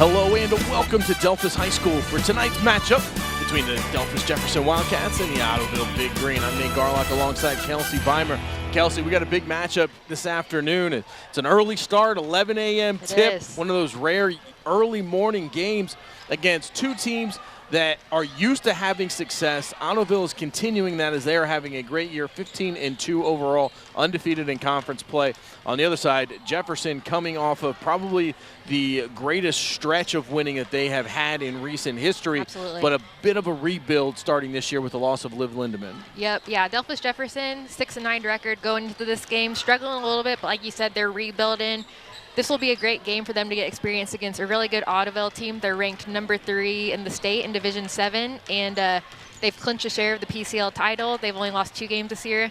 Hello and welcome to Delphos High School for tonight's matchup between the Delphos Jefferson Wildcats and the Ottoville Big Green. I'm Nate Garlock alongside Kelsey Weimer. Kelsey, we got a big matchup this afternoon. It's an early start, 11 a.m. tip, one of those rare early morning games against two teams that are used to having success. Ottoville is continuing that as they are having a great year, 15-2 overall, undefeated in conference play. On the other side, Jefferson coming off of probably the greatest stretch of winning that they have had in recent history. Absolutely. But a bit of a rebuild starting this year with the loss of Liv Lindemann. Yep, yeah, Delphos Jefferson, 6-9 record going into this game, struggling a little bit, but like you said, they're rebuilding. This will be a great game for them to get experience against a really good Ottoville team. They're ranked number 3 in the state in Division 7, and they've clinched a share of the PCL title. They've only lost 2 games this year.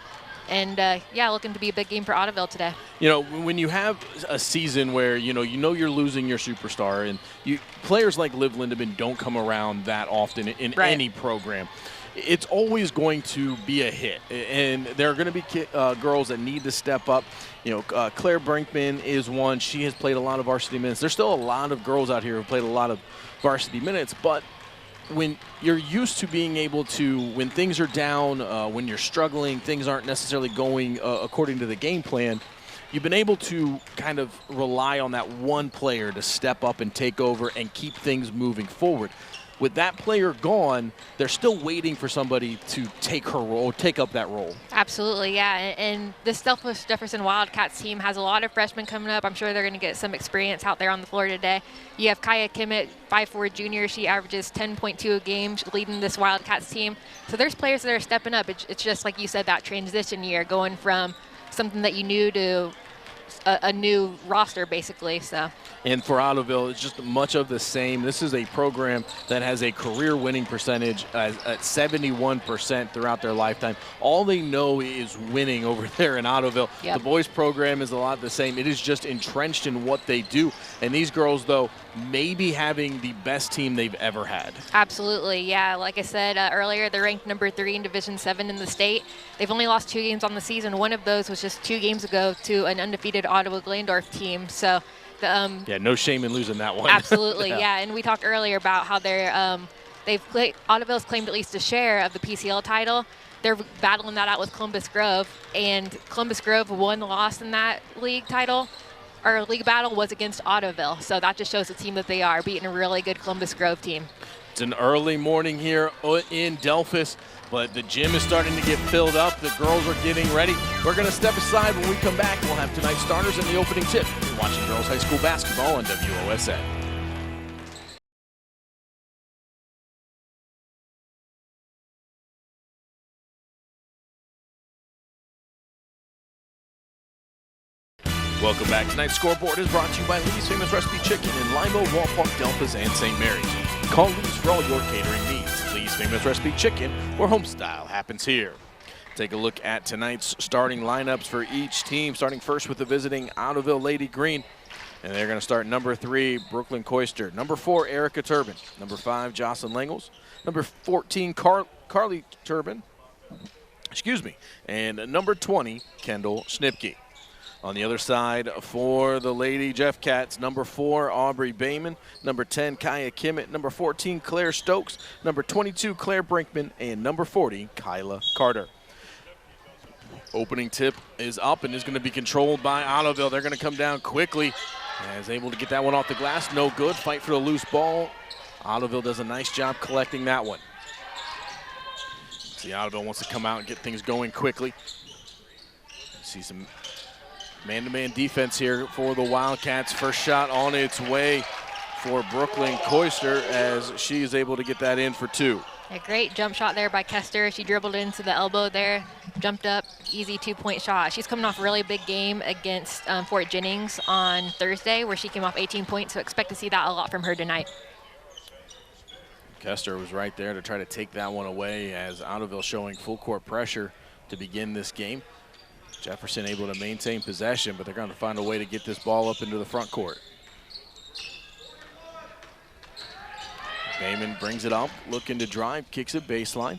And, yeah, looking to be a big game for Ottoville today. You know, when you have a season where, you know you're losing your superstar, and players like Liv Lindemann don't come around that often in any program. It's always going to be a hit, and there are going to be girls that need to step up. You know, Claire Brinkman is one. She has played a lot of varsity minutes. There's still a lot of girls out here who played a lot of varsity minutes, but when you're used to being able to, when things are down, when you're struggling, things aren't necessarily going according to the game plan, you've been able to kind of rely on that one player to step up and take over and keep things moving forward. With that player gone, they're still waiting for somebody to take her role, take up that role. Absolutely, yeah. And this Delphos Jefferson Wildcats team has a lot of freshmen coming up. I'm sure they're going to get some experience out there on the floor today. You have Kaya Kimmett, 5'4" junior. She averages 10.2 a game, leading this Wildcats team. So there's players that are stepping up. It's just like you said, that transition year, going from something that you knew to a new roster, basically. So. And for Ottoville, it's just much of the same. This is a program that has a career winning percentage at 71% throughout their lifetime. All they know is winning over there in Ottoville. Yep. The boys program is a lot the same. It is just entrenched in what they do. And these girls, though, maybe having the best team they've ever had. Absolutely, yeah. Like I said earlier, they're ranked number 3 in Division 7 in the state. They've only lost 2 games on the season. One of those was just 2 games ago to an undefeated Ottawa-Glandorf team. So, yeah, no shame in losing that one. Absolutely, yeah. And we talked earlier about how Ottoville's claimed at least a share of the PCL title. They're battling that out with Columbus Grove, and Columbus Grove won the loss in that league title. Our league battle was against Ottoville, so that just shows the team that they are, beating a really good Columbus Grove team. It's an early morning here in Delphos, but the gym is starting to get filled up. The girls are getting ready. We're going to step aside. When we come back, we'll have tonight's starters and the opening tip. You're watching Girls High School Basketball on WOSN. Welcome back. Tonight's scoreboard is brought to you by Lee's Famous Recipe Chicken in Lima, Walpart, Delphos, and St. Mary's. Call Lee's for all your catering needs. Lee's Famous Recipe Chicken, where home style happens here. Take a look at tonight's starting lineups for each team, starting first with the visiting Ottoville Lady Green. And they're going to start number 3, Brooklyn Koister. Number 4, Erica Turbin. Number 5, Jocelyn Langels. Number 14, Carly Turbin. Excuse me. And number 20, Kendall Schnipke. On the other side for the Lady Jeff Cats, number 4, Aubrey Bayman, number 10, Kaya Kimmett, number 14, Claire Stokes, number 22, Claire Brinkman, and number 40, Kyla Carter. Opening tip is up and is going to be controlled by Ottoville. They're going to come down quickly. As able to get that one off the glass, no good. Fight for the loose ball. Ottoville does a nice job collecting that one. See, Ottoville wants to come out and get things going quickly. See some man-to-man defense here for the Wildcats. First shot on its way for Brooklyn Koister as she is able to get that in for 2. A great jump shot there by Kester. She dribbled into the elbow there, jumped up, easy 2-point shot. She's coming off a really big game against Fort Jennings on Thursday where she came off 18 points, so expect to see that a lot from her tonight. Kester was right there to try to take that one away as Ottoville showing full court pressure to begin this game. Jefferson able to maintain possession, but they're going to find a way to get this ball up into the front court. Bayman brings it up, looking to drive, kicks it baseline.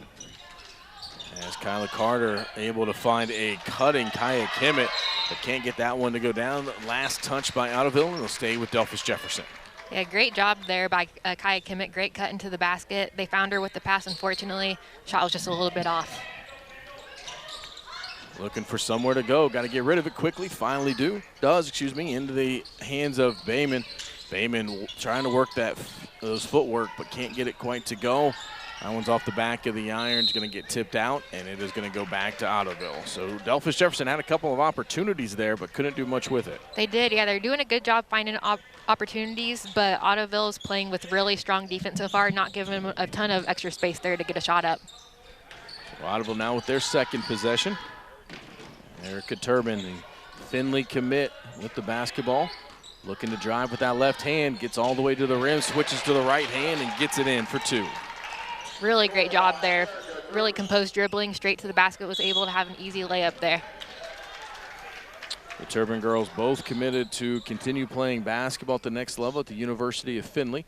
As Kyla Carter able to find a cutting Kaya Kimmett, but can't get that one to go down. Last touch by Ottoville, and they'll stay with Delphos Jefferson. Yeah, great job there by Kaya Kimmett. Great cut into the basket. They found her with the pass. Unfortunately, shot was just a little bit off. Looking for somewhere to go. Got to get rid of it quickly. Finally does, into the hands of Bayman. Bayman trying to work those footwork, but can't get it quite to go. That one's off the back of the iron. It's going to get tipped out, and it is going to go back to Ottoville. So Delphos Jefferson had a couple of opportunities there, but couldn't do much with it. They did, yeah. They're doing a good job finding opportunities, but Ottoville is playing with really strong defense so far, not giving them a ton of extra space there to get a shot up. So Ottoville now with their second possession. Erica Turbin, the Finley commit with the basketball. Looking to drive with that left hand, gets all the way to the rim, switches to the right hand, and gets it in for 2. Really great job there. Really composed dribbling, straight to the basket, was able to have an easy layup there. The Turbin girls both committed to continue playing basketball at the next level at the University of Findlay.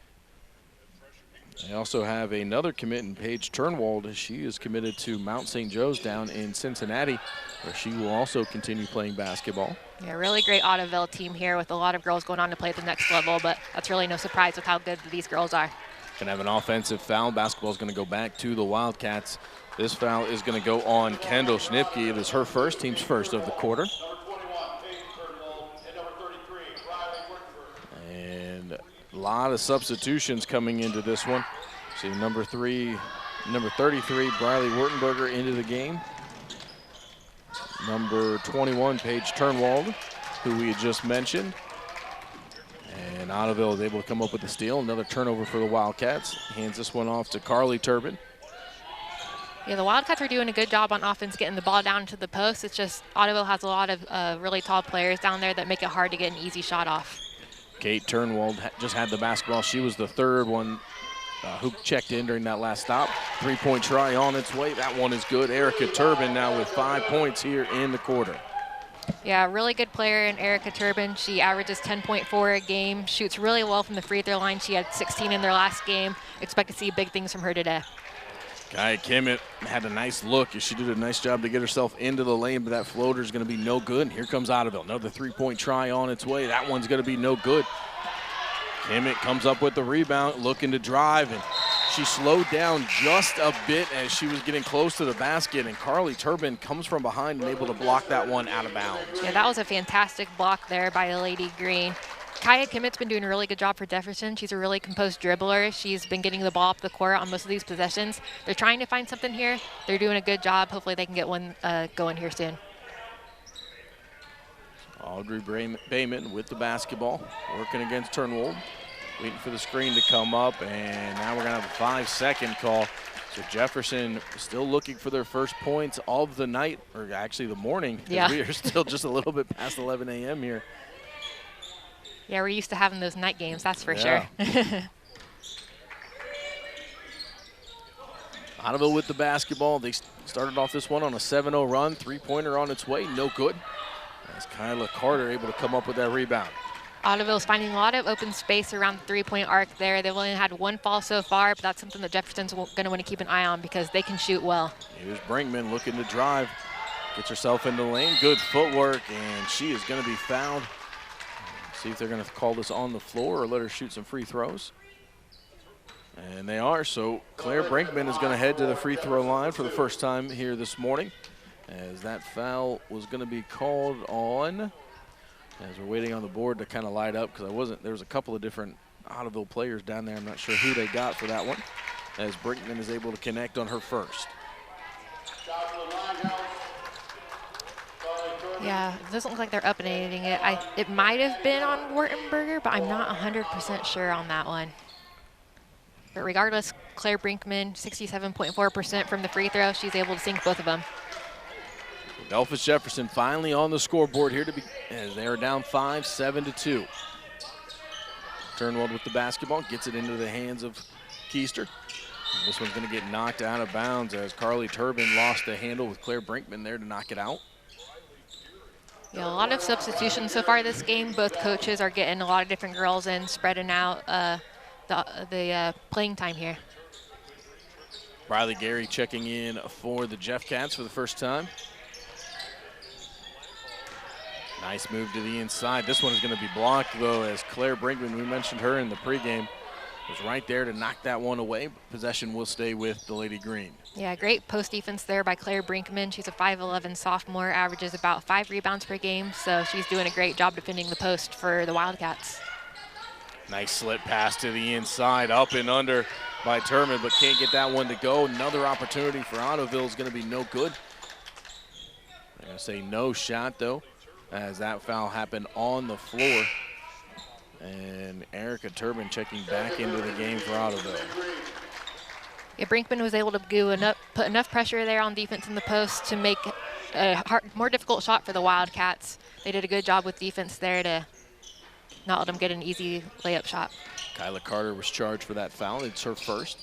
They also have another commit in Paige Turnwald. She is committed to Mount St. Joe's down in Cincinnati, where she will also continue playing basketball. Yeah, really great Ottoville team here with a lot of girls going on to play at the next level, but that's really no surprise with how good these girls are. Going to have an offensive foul. Basketball is going to go back to the Wildcats. This foul is going to go on Kendall Schnipke. It is her first, team's first of the quarter. And a lot of substitutions coming into this one. See number 33, Briley Wurtenberger into the game. Number 21, Paige Turnwald, who we had just mentioned. And Ottoville is able to come up with the steal. Another turnover for the Wildcats. Hands this one off to Carly Turbin. Yeah, the Wildcats are doing a good job on offense getting the ball down to the post. It's just Ottoville has a lot of really tall players down there that make it hard to get an easy shot off. Kate Turnwald just had the basketball. She was the third one who checked in during that last stop. 3-point try on its way. That one is good. Erica Turbin now with 5 points here in the quarter. Yeah, really good player in Erica Turbin. She averages 10.4 a game, shoots really well from the free throw line. She had 16 in their last game. Expect to see big things from her today. Kaya Kimmett had a nice look. She did a nice job to get herself into the lane, but that floater is going to be no good. And here comes Ottoville. Another 3-point try on its way. That one's going to be no good. Kimmett comes up with the rebound, looking to drive, and she slowed down just a bit as she was getting close to the basket, and Carly Turbin comes from behind and able to block that one out of bounds. Yeah, that was a fantastic block there by the Lady Green. Kaya Kimmett's been doing a really good job for Jefferson. She's a really composed dribbler. She's been getting the ball up the court on most of these possessions. They're trying to find something here. They're doing a good job. Hopefully they can get one going here soon. Audrey Bayman with the basketball, working against Turnwald. Waiting for the screen to come up, and now we're going to have a 5-second call. So Jefferson still looking for their first points of the night, or actually the morning. Yeah. We are still just a little bit past 11 a.m. here. Yeah, we're used to having those night games, that's for sure. Ottoville with the basketball. They started off this one on a 7-0 run. 3-pointer on its way, no good. As Kyla Carter able to come up with that rebound. Ottoville's finding a lot of open space around the three-point arc there. They've only had one fall so far, but that's something that Jefferson's going to want to keep an eye on because they can shoot well. Here's Brinkman looking to drive. Gets herself in the lane. Good footwork, and she is going to be fouled. See if they're going to call this on the floor or let her shoot some free throws. And they are, so Claire Brinkman is going to head to the free throw line for the first time here this morning, as that foul was going to be called on. As we're waiting on the board to kind of light up, because there was a couple of different Ottoville players down there. I'm not sure who they got for that one, as Brinkman is able to connect on her first. Yeah, it doesn't look like they're updating it. It might have been on Wurtenberger, but I'm not 100% sure on that one. But regardless, Claire Brinkman, 67.4% from the free throw. She's able to sink both of them. Delphos Jefferson finally on the scoreboard here as they are down 5, 7-2. Turnwald with the basketball, gets it into the hands of Keister. And this one's going to get knocked out of bounds as Carly Turbin lost the handle with Claire Brinkman there to knock it out. Yeah, a lot of substitutions so far this game. Both coaches are getting a lot of different girls in, spreading out the playing time here. Riley Gary checking in for the Jeff Cats for the first time. Nice move to the inside. This one is going to be blocked, though, as Claire Brinkman, we mentioned her in the pregame, was right there to knock that one away. Possession will stay with the Lady Green. Yeah, great post defense there by Claire Brinkman. She's a 5'11" sophomore, averages about 5 rebounds per game, so she's doing a great job defending the post for the Wildcats. Nice slip pass to the inside, up and under by Turman, but can't get that one to go. Another opportunity for Ottoville is going to be no good. I'm going to say no shot, though, as that foul happened on the floor. And Erica Turbin checking back into the game for Ottoville. Yeah, Brinkman was able to put enough pressure there on defense in the post to make a more difficult shot for the Wildcats. They did a good job with defense there to not let them get an easy layup shot. Kyla Carter was charged for that foul. It's her first.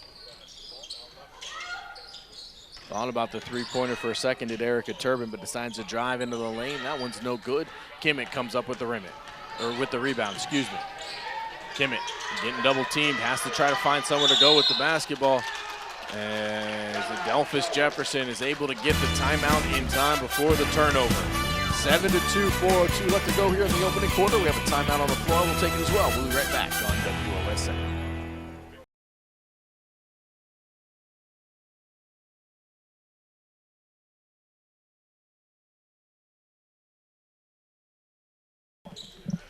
Thought about the three-pointer for a second, did Erica Turbin, but decides to drive into the lane. That one's no good. Kimmett comes up with the rebound, excuse me. Kimmett getting double teamed, has to try to find somewhere to go with the basketball. As Delphos Jefferson is able to get the timeout in time before the turnover. 7-2, 4:02 left to go here in the opening quarter. We have a timeout on the floor. We'll take it as well. We'll be right back on WOSA.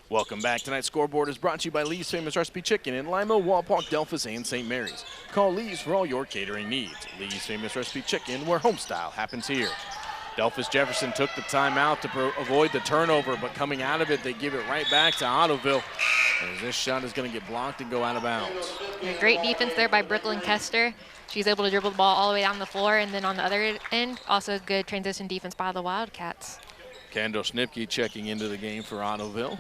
Welcome back. Tonight's scoreboard is brought to you by Lee's Famous Recipe Chicken in Lima, Walpock, Delphos, and St. Mary's. Call Lee's for all your catering needs. Lee's Famous Recipe Chicken, where homestyle happens here. Delphos Jefferson took the timeout to avoid the turnover, but coming out of it, they give it right back to Ottoville. As this shot is going to get blocked and go out of bounds. Yeah, great defense there by Brooklyn Kester. She's able to dribble the ball all the way down the floor, and then on the other end, also good transition defense by the Wildcats. Kendall Schnipke checking into the game for Ottoville.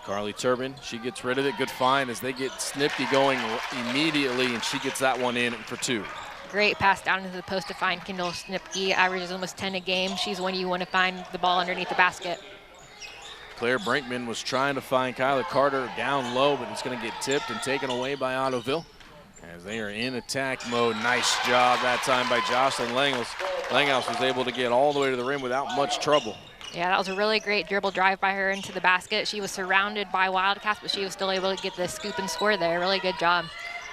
Carly Turbin, she gets rid of it. Good find as they get Schnipke going immediately, and she gets that one in for 2. Great pass down into the post to find Kendall Schnipke. Averages almost 10 a game. She's one you want to find the ball underneath the basket. Claire Brinkman was trying to find Kyla Carter down low, but it's going to get tipped and taken away by Ottoville as they are in attack mode. Nice job that time by Jocelyn Langhaus. Langhaus was able to get all the way to the rim without much trouble. Yeah, that was a really great dribble drive by her into the basket. She was surrounded by Wildcats, but she was still able to get the scoop and score there. Really good job.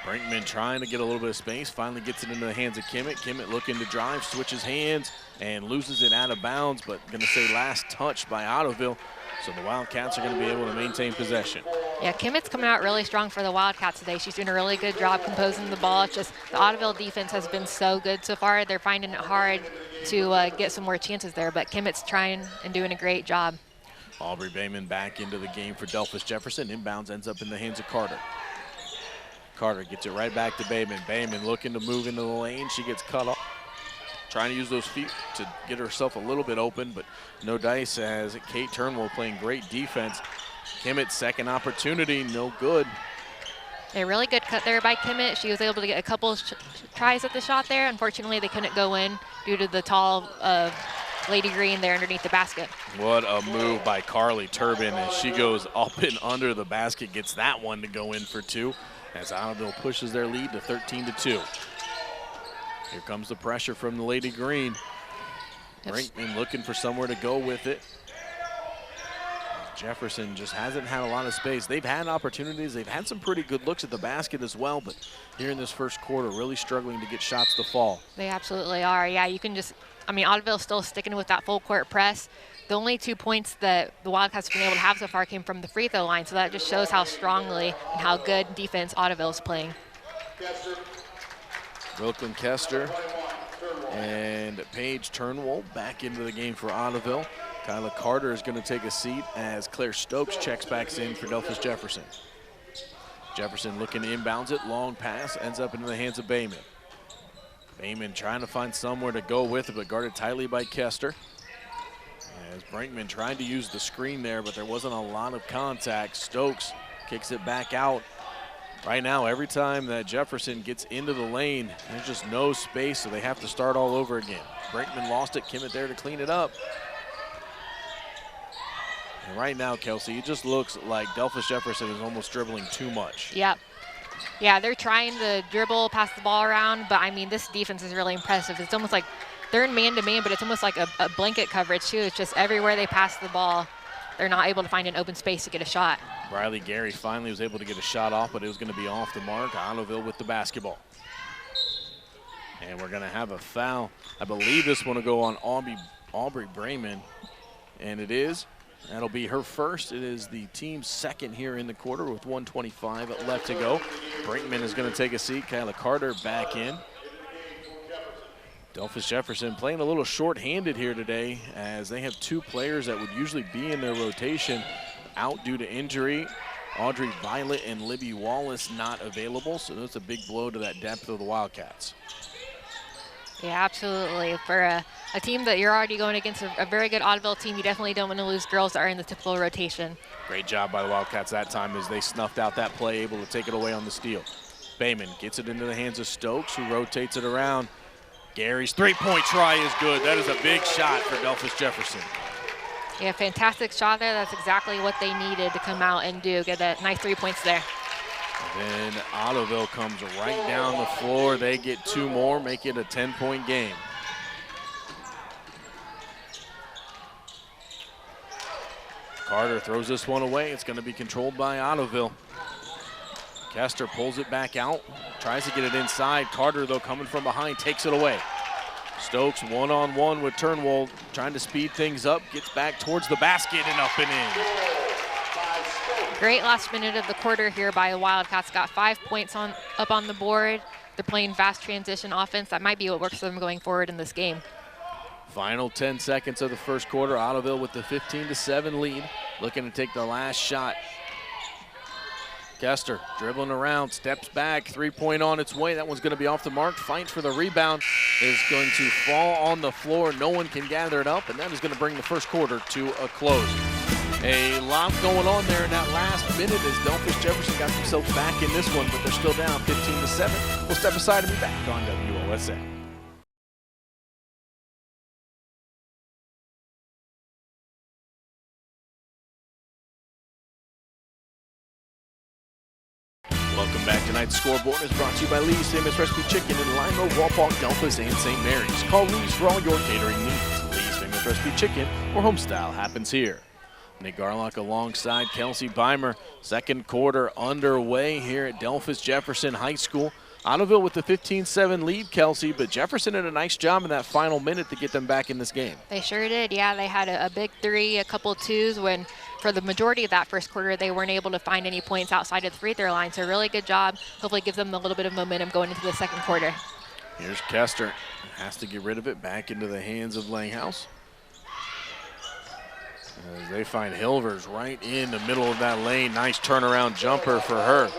Brinkman trying to get a little bit of space, finally gets it into the hands of Kimmett. Kimmett looking to drive, switches hands, and loses it out of bounds, but going to say last touch by Ottoville. So the Wildcats are going to be able to maintain possession. Yeah, Kimmett's coming out really strong for the Wildcats today. She's doing a really good job composing the ball. It's just the Ottoville defense has been so good so far. They're finding it hard to get some more chances there, but Kimmett's trying and doing a great job. Aubrey Bayman back into the game for Delphos Jefferson. Inbounds ends up in the hands of Carter. Carter gets it right back to Bayman. Bayman looking to move into the lane. She gets cut off. Trying to use those feet to get herself a little bit open, but no dice as Kate Turnwell playing great defense. Kimmett's second opportunity, no good. A really good cut there by Kimmett. She was able to get a couple tries at the shot there. Unfortunately, they couldn't go in due to the tall Lady Green there underneath the basket. What a move by Carly Turbin as she goes up and under the basket, gets that one to go in for 2 as Ottoville pushes their lead to 13-2. Here comes the pressure from the Lady Green. Brinkman looking for somewhere to go with it. Jefferson just hasn't had a lot of space. They've had opportunities. They've had some pretty good looks at the basket as well, but here in this first quarter, really struggling to get shots to fall. They absolutely are. Yeah, you can just, Ottoville's still sticking with that full court press. The only 2 points that the Wildcats have been able to have so far came from the free throw line, so that just shows how strongly and how good defense Ottoville's playing. Brooklyn Kester and Paige Turnwell back into the game for Ottoville. Kyla Carter is going to take a seat as Claire Stokes checks back in for Delphos Jefferson. Jefferson looking to inbounds it, long pass, ends up into the hands of Bayman. Bayman trying to find somewhere to go with it, but guarded tightly by Kester. As Brinkman tried to use the screen there, but there wasn't a lot of contact. Stokes kicks it back out. Right now, every time that Jefferson gets into the lane, there's just no space, so they have to start all over again. Brinkman lost it, Kimmett there to clean it up. And right now, Kelsey, it just looks like Delphos Jefferson is almost dribbling too much. Yep. Yeah, they're trying to dribble, pass the ball around, but this defense is really impressive. It's almost like they're in man-to-man, but it's almost like a blanket coverage too. It's just everywhere they pass the ball, they're not able to find an open space to get a shot. Riley Gary finally was able to get a shot off, but it was going to be off the mark. Ottoville with the basketball. And we're going to have a foul. I believe this one will go on Aubrey Brayman, and it is. That'll be her first. It is the team's second here in the quarter with 1:25 left to go. Brinkman is going to take a seat. Kyla Carter back in. Delphos Jefferson playing a little short-handed here today as they have two players that would usually be in their rotation out due to injury. Audrey Violet and Libby Wallace not available, so that's a big blow to that depth of the Wildcats. Yeah, absolutely. For a team that you're already going against a very good Ottoville team, you definitely don't want to lose girls that are in the typical rotation. Great job by the Wildcats that time as they snuffed out that play, able to take it away on the steal. Bayman gets it into the hands of Stokes, who rotates it around. Gary's three-point try is good. That is a big shot for Delphos Jefferson. Yeah, fantastic shot there. That's exactly what they needed to come out and do. Get a nice 3 points there. Then Ottoville comes right down the floor. They get two more, make it a 10-point game. Carter throws this one away. It's going to be controlled by Ottoville. Kester pulls it back out, tries to get it inside. Carter, though, coming from behind, takes it away. Stokes one-on-one with Turnwald, trying to speed things up, gets back towards the basket and up and in. Great last minute of the quarter here by the Wildcats. Got 5 points up on the board. They're playing fast transition offense. That might be what works for them going forward in this game. Final 10 seconds of the first quarter. Ottoville with the 15-7 lead, looking to take the last shot. Kester dribbling around, steps back, three-point on its way. That one's going to be off the mark. Fight for the rebound is going to fall on the floor. No one can gather it up, and that is going to bring the first quarter to a close. A lot going on there in that last minute as Delphos Jefferson got themselves back in this one, but they're still down 15-7. We'll step aside and be back on WOSA. Welcome back. Tonight's scoreboard is brought to you by Lee's Famous Recipe Chicken in Lima, Walpole, Delphos, and St. Mary's. Call Lee's for all your catering needs. Lee's Famous Recipe Chicken, where home style happens here. Nick Garlock alongside Kelsey Beimer. Second quarter underway here at Delphos Jefferson High School. Ottoville with the 15-7 lead, Kelsey, but Jefferson did a nice job in that final minute to get them back in this game. They sure did. Yeah, they had a big three, a couple twos when for the majority of that first quarter they weren't able to find any points outside of the free throw line. So really good job. Hopefully gives them a little bit of momentum going into the second quarter. Here's Kester. Has to get rid of it back into the hands of Langhouse. As they find Hilvers right in the middle of that lane. Nice turnaround jumper for her.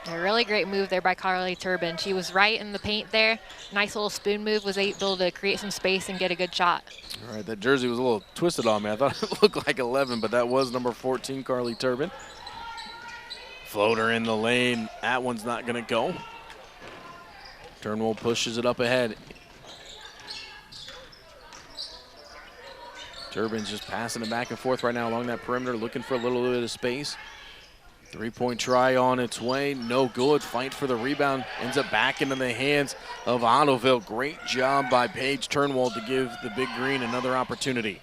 A really great move there by Carly Turbin. She was right in the paint there. Nice little spoon move, was able to create some space and get a good shot. All right, that jersey was a little twisted on me. I thought it looked like 11, but that was number 14, Carly Turbin. Floater in the lane. That one's not going to go. Turnwell pushes it up ahead. Turbin's just passing it back and forth right now along that perimeter, looking for a little bit of space. Three-point try on its way, no good. Fight for the rebound, ends up back into the hands of Ottoville. Great job by Paige Turnwald to give the Big Green another opportunity.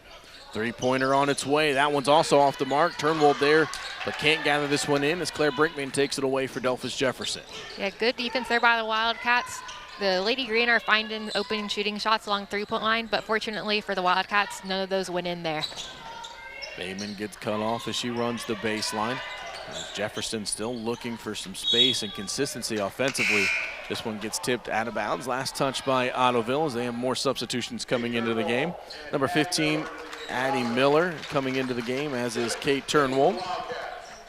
Three-pointer on its way, that one's also off the mark. Turnwald there, but can't gather this one in as Claire Brinkman takes it away for Delphos Jefferson. Yeah, good defense there by the Wildcats. The Lady Green are finding open shooting shots along three-point line, but fortunately for the Wildcats, none of those went in there. Bayman gets cut off as she runs the baseline. Jefferson still looking for some space and consistency offensively. This one gets tipped out of bounds. Last touch by Ottoville as they have more substitutions coming into the game. Number 15, Addie Miller coming into the game, as is Kate Turnwald.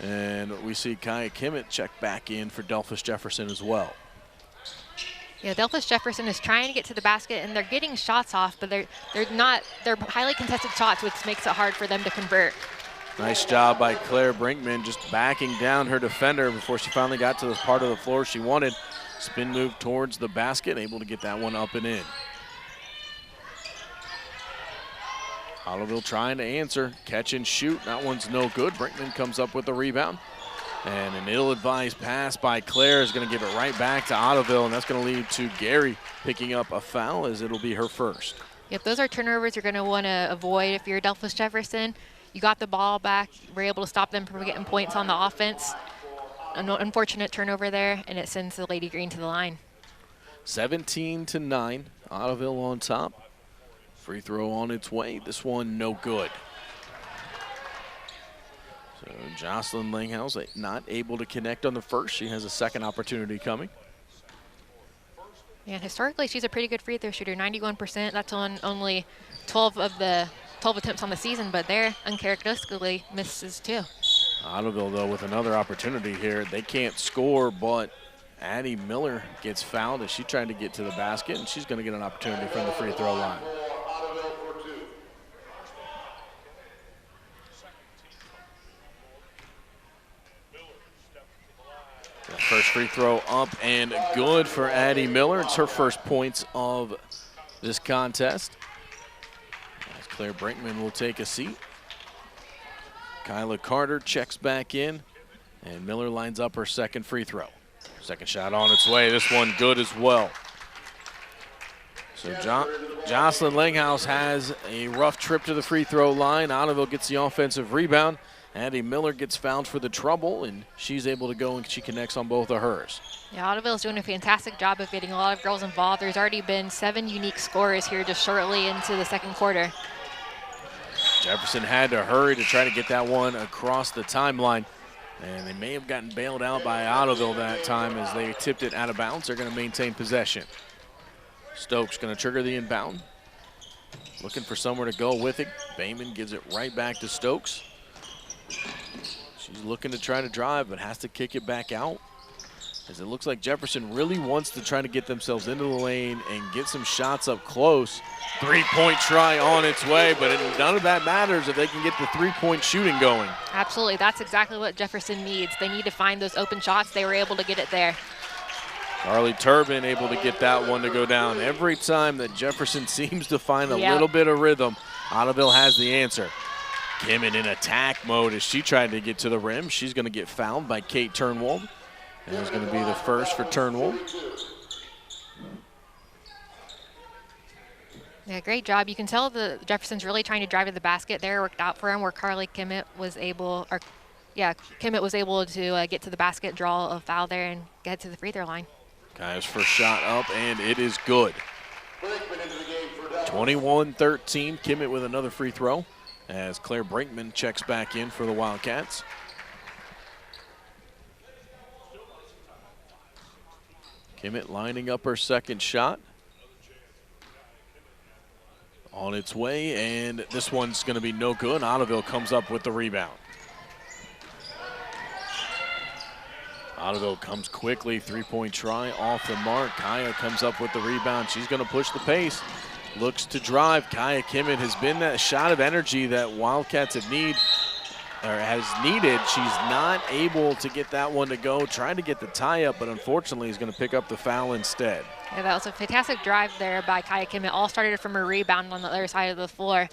And we see Kaya Kimmett check back in for Delphos Jefferson as well. Yeah, Delphos Jefferson is trying to get to the basket, and they're getting shots off, but they're highly contested shots, which makes it hard for them to convert. Nice job by Claire Brinkman, just backing down her defender before she finally got to the part of the floor she wanted. Spin move towards the basket, able to get that one up and in. Ottoville trying to answer, catch and shoot. That one's no good. Brinkman comes up with the rebound. And an ill-advised pass by Claire is going to give it right back to Ottoville, and that's going to lead to Gary picking up a foul as it'll be her first. Yep, those are turnovers you're going to want to avoid if you're Delphos Jefferson. You got the ball back, you were able to stop them from getting points on the offense. An unfortunate turnover there, and it sends the Lady Green to the line. 17-9, Ottoville on top. Free throw on its way. This one no good. So Jocelyn Langhouse not able to connect on the first. She has a second opportunity coming. Yeah, historically she's a pretty good free throw shooter, 91%. That's on only 12 of the 12 attempts on the season, but there uncharacteristically misses too. Ottoville though with another opportunity here. They can't score, but Addie Miller gets fouled as she tried to get to the basket, and she's going to get an opportunity from the free throw line. The first free throw up and good for Addie Miller. It's her first points of this contest. As Claire Brinkman will take a seat. Kyla Carter checks back in, and Miller lines up her second free throw. Second shot on its way. This one good as well. So Jocelyn Langhouse has a rough trip to the free throw line. Ottoville gets the offensive rebound. Addie Miller gets fouled for the trouble, and she's able to go and she connects on both of hers. Yeah, Ottoville's doing a fantastic job of getting a lot of girls involved. There's already been 7 unique scorers here just shortly into the second quarter. Jefferson had to hurry to try to get that one across the timeline, and they may have gotten bailed out by Ottoville that time as they tipped it out of bounds. They're going to maintain possession. Stokes going to trigger the inbound. Looking for somewhere to go with it. Bayman gives it right back to Stokes. She's looking to try to drive, but has to kick it back out, as it looks like Jefferson really wants to try to get themselves into the lane and get some shots up close. Three-point try on its way, but none of that matters if they can get the three-point shooting going. Absolutely. That's exactly what Jefferson needs. They need to find those open shots. They were able to get it there. Carly Turbin able to get that one to go down. Every time that Jefferson seems to find a little bit of rhythm, Ottoville has the answer. Kimmett in attack mode as she tried to get to the rim. She's going to get fouled by Kate Turnwald. And it's going to be the first for Turnwald. Yeah, great job. You can tell the Jefferson's really trying to drive to the basket there. Worked out for him where Kimmett was able to get to the basket, draw a foul there, and get to the free throw line. Kai's first shot up, and it is good. 21-13, Kimmett with another free throw as Claire Brinkman checks back in for the Wildcats. Kimmett lining up her second shot. On its way, and this one's going to be no good. Ottoville comes up with the rebound. Ottoville comes quickly, three-point try off the mark. Kaya comes up with the rebound. She's going to push the pace. Looks to drive. Kaya Kimmett has been that shot of energy that Wildcats has needed. She's not able to get that one to go. Trying to get the tie up, but unfortunately is going to pick up the foul instead. Yeah, that was a fantastic drive there by Kaya Kimmett. All started from a rebound on the other side of the floor.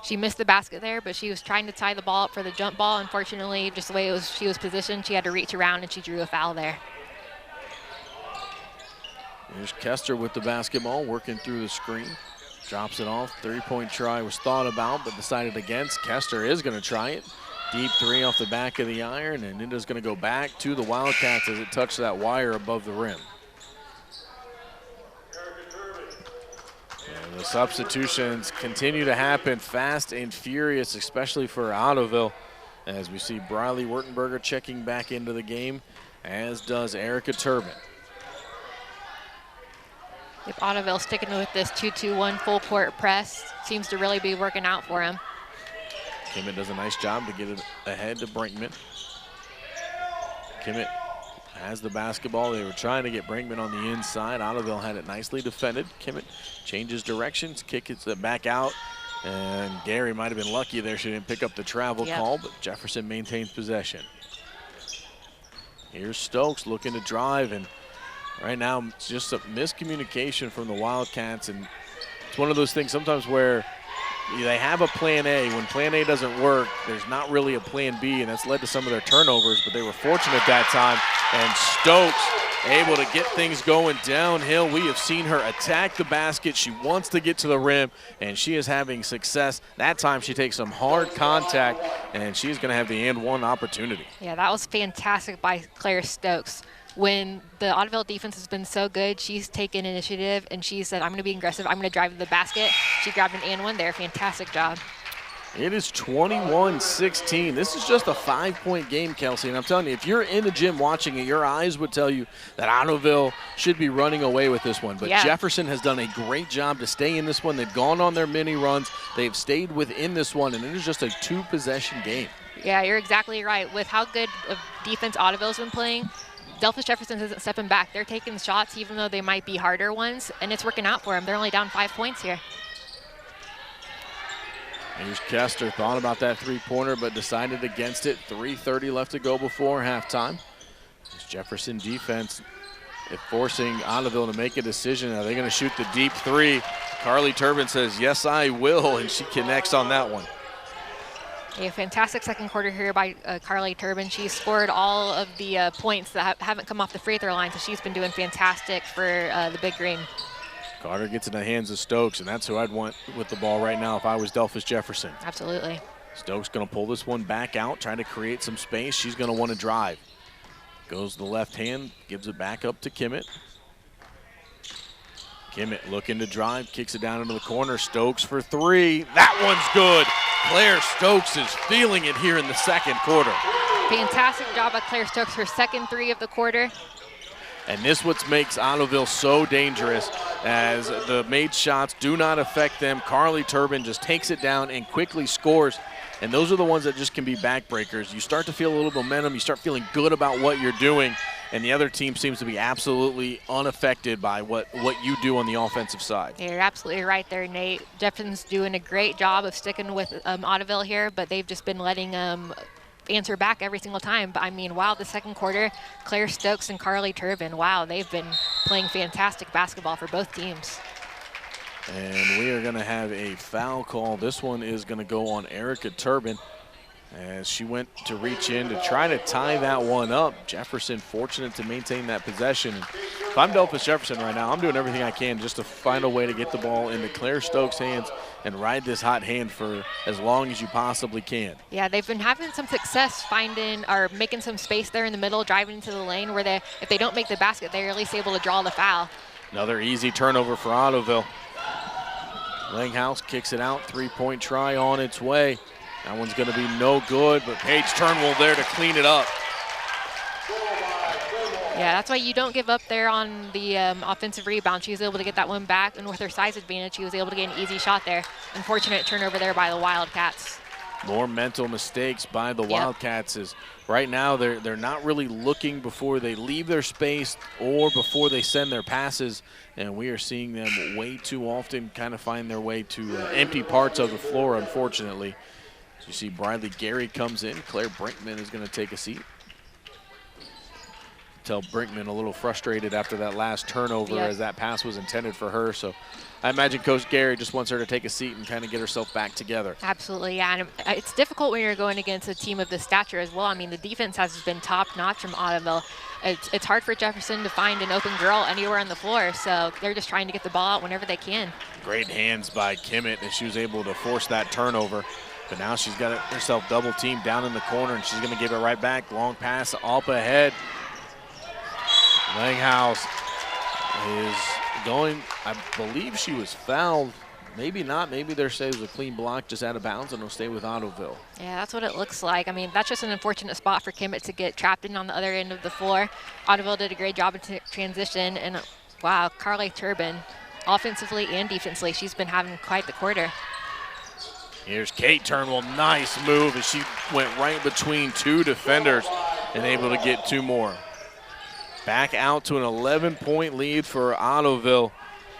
She missed the basket there, but she was trying to tie the ball up for the jump ball. Unfortunately, just the way she was positioned, she had to reach around and she drew a foul there. Here's Kester with the basketball, working through the screen. Drops it off. Three-point try was thought about, but decided against. Kester is going to try it. Deep three off the back of the iron, and it is going to go back to the Wildcats as it touched that wire above the rim. And the substitutions continue to happen fast and furious, especially for Ottoville, as we see Briley Wurtenberger checking back into the game, as does Erica Turbin. If Ottoville sticking with this 2-2-1 full court press, seems to really be working out for him. Kimmett does a nice job to get it ahead to Brinkman. Kimmett has the basketball. They were trying to get Brinkman on the inside. Ottoville had it nicely defended. Kimmett changes directions, kicks it back out, and Gary might have been lucky there. She didn't pick up the travel call, but Jefferson maintains possession. Here's Stokes looking to drive, and right now it's just a miscommunication from the Wildcats, and it's one of those things sometimes where they have a plan A. When plan A doesn't work, there's not really a plan B, and that's led to some of their turnovers, but they were fortunate that time. And Stokes able to get things going downhill. We have seen her attack the basket. She wants to get to the rim, and she is having success. That time she takes some hard contact, and she is going to have the and one opportunity. Yeah, that was fantastic by Claire Stokes. When the Ottoville defense has been so good, she's taken initiative, and she said, I'm going to be aggressive. I'm going to drive to the basket. She grabbed an and one there. Fantastic job. It is 21-16. This is just a 5-point game, Kelsey. And I'm telling you, if you're in the gym watching it, your eyes would tell you that Ottoville should be running away with this one. But yeah. Jefferson has done a great job to stay in this one. They've gone on their mini runs. They've stayed within this one, and it is just a 2-possession game. Yeah, you're exactly right. With how good of defense Ottoville's been playing, Delphos Jefferson isn't stepping back. They're taking shots, even though they might be harder ones, and it's working out for them. They're only down 5 points here. Here's Kester, thought about that three-pointer, but decided against it. 3:30 left to go before halftime. This Jefferson defense forcing Ottoville to make a decision. Are they going to shoot the deep three? Carly Turbin says, yes, I will, and she connects on that one. A fantastic second quarter here by Carly Turbin. She scored all of the points that haven't come off the free throw line, so she's been doing fantastic for the Big Green. Carter gets in the hands of Stokes, and that's who I'd want with the ball right now if I was Delphos Jefferson. Absolutely. Stokes going to pull this one back out, trying to create some space. She's going to want to drive. Goes to the left hand, gives it back up to Kimmett. Kimmett looking to drive, kicks it down into the corner. Stokes for three. That one's good. Claire Stokes is feeling it here in the second quarter. Fantastic job by Claire Stokes, her second three of the quarter. And this what makes Ottoville so dangerous, as the made shots do not affect them. Carly Turbin just takes it down and quickly scores. And those are the ones that just can be backbreakers. You start to feel a little momentum. You start feeling good about what you're doing. And the other team seems to be absolutely unaffected by what you do on the offensive side. You're absolutely right there, Nate. Jefferson's doing a great job of sticking with Ottoville here, but they've just been letting answer back every single time. But I mean, wow, the second quarter, Claire Stokes and Carly Turbin, wow, they've been playing fantastic basketball for both teams. And we are going to have a foul call. This one is going to go on Erica Turbin as she went to reach in to try to tie that one up. Jefferson fortunate to maintain that possession. If I'm Delphos Jefferson right now, I'm doing everything I can just to find a way to get the ball into Claire Stokes' hands and ride this hot hand for as long as you possibly can. Yeah, they've been having some success finding or making some space there in the middle, driving into the lane where if they don't make the basket, they're at least able to draw the foul. Another easy turnover for Ottoville. Langhouse kicks it out, three-point try on its way. That one's going to be no good, but Paige Turnbull there to clean it up. Yeah, that's why you don't give up there on the offensive rebound. She was able to get that one back, and with her size advantage, she was able to get an easy shot there. Unfortunate turnover there by the Wildcats. More mental mistakes by the Wildcats is right now they're not really looking before they leave their space or before they send their passes, and we are seeing them way too often kind of find their way to empty parts of the floor, unfortunately. So you see Briley Gary comes in. Claire Brinkman is going to take a seat. Tell Brinkman a little frustrated after that last turnover as that pass was intended for her. So I imagine Coach Gary just wants her to take a seat and kind of get herself back together. Absolutely, yeah. And it's difficult when you're going against a team of this stature as well. I mean, the defense has been top-notch from Ottoville. It's hard for Jefferson to find an open girl anywhere on the floor, so they're just trying to get the ball out whenever they can. Great hands by Kimmett, and she was able to force that turnover. But now she's got herself double-teamed down in the corner, and she's going to give it right back. Long pass up ahead. Langhouse is going, I believe she was fouled. Maybe not. Maybe they're saying it was a clean block just out of bounds, and it'll stay with Ottoville. Yeah, that's what it looks like. I mean, that's just an unfortunate spot for Kimmett to get trapped in on the other end of the floor. Ottoville did a great job in transition, and wow, Carly Turbin, offensively and defensively, she's been having quite the quarter. Here's Kate Turnbull, nice move as she went right between two defenders and able to get two more. Back out to an 11-point lead for Ottoville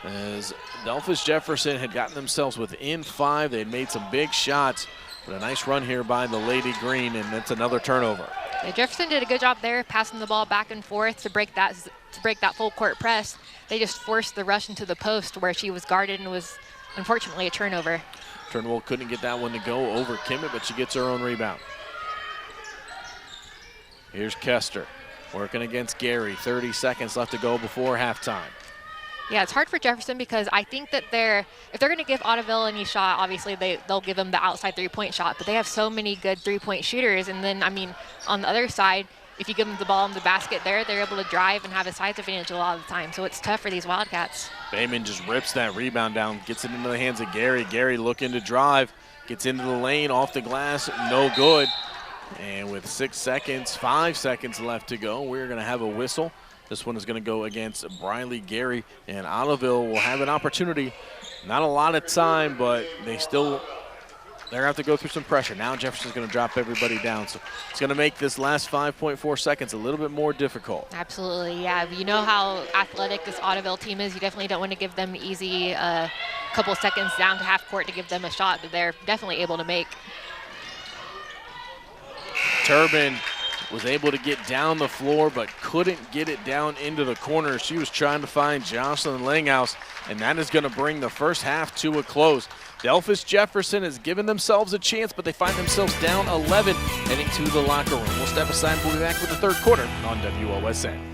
as Delphos Jefferson had gotten themselves within 5. They had made some big shots, but a nice run here by the Lady Green, and that's another turnover. Yeah, Jefferson did a good job there, passing the ball back and forth to break that full court press. They just forced the rush into the post where she was guarded, and it was unfortunately a turnover. Turnbull couldn't get that one to go over Kimmett, but she gets her own rebound. Here's Kester working against Gary. 30 seconds left to go before halftime. Yeah, it's hard for Jefferson because I think that if they're going to give Ottoville any shot, obviously they'll give them the outside three-point shot, but they have so many good three-point shooters. And then, I mean, on the other side, if you give them the ball in the basket there, they're able to drive and have a size advantage a lot of the time. So it's tough for these Wildcats. Bayman just rips that rebound down, gets it into the hands of Gary. Gary looking to drive, gets into the lane, off the glass, no good. And with 5 seconds left to go, we're going to have a whistle. This one is going to go against Briley Gary, and Ottoville will have an opportunity. Not a lot of time, but they're going to have to go through some pressure. Now Jefferson's going to drop everybody down, so it's going to make this last 5.4 seconds a little bit more difficult. Absolutely, yeah. You know how athletic this Ottoville team is. You definitely don't want to give them easy couple seconds down to half court to give them a shot that they're definitely able to make. Turbin was able to get down the floor, but couldn't get it down into the corner. She was trying to find Jocelyn Langhouse, and that is going to bring the first half to a close. Delphos Jefferson has given themselves a chance, but they find themselves down 11 heading to the locker room. We'll step aside and we'll be back with the third quarter on WOSN.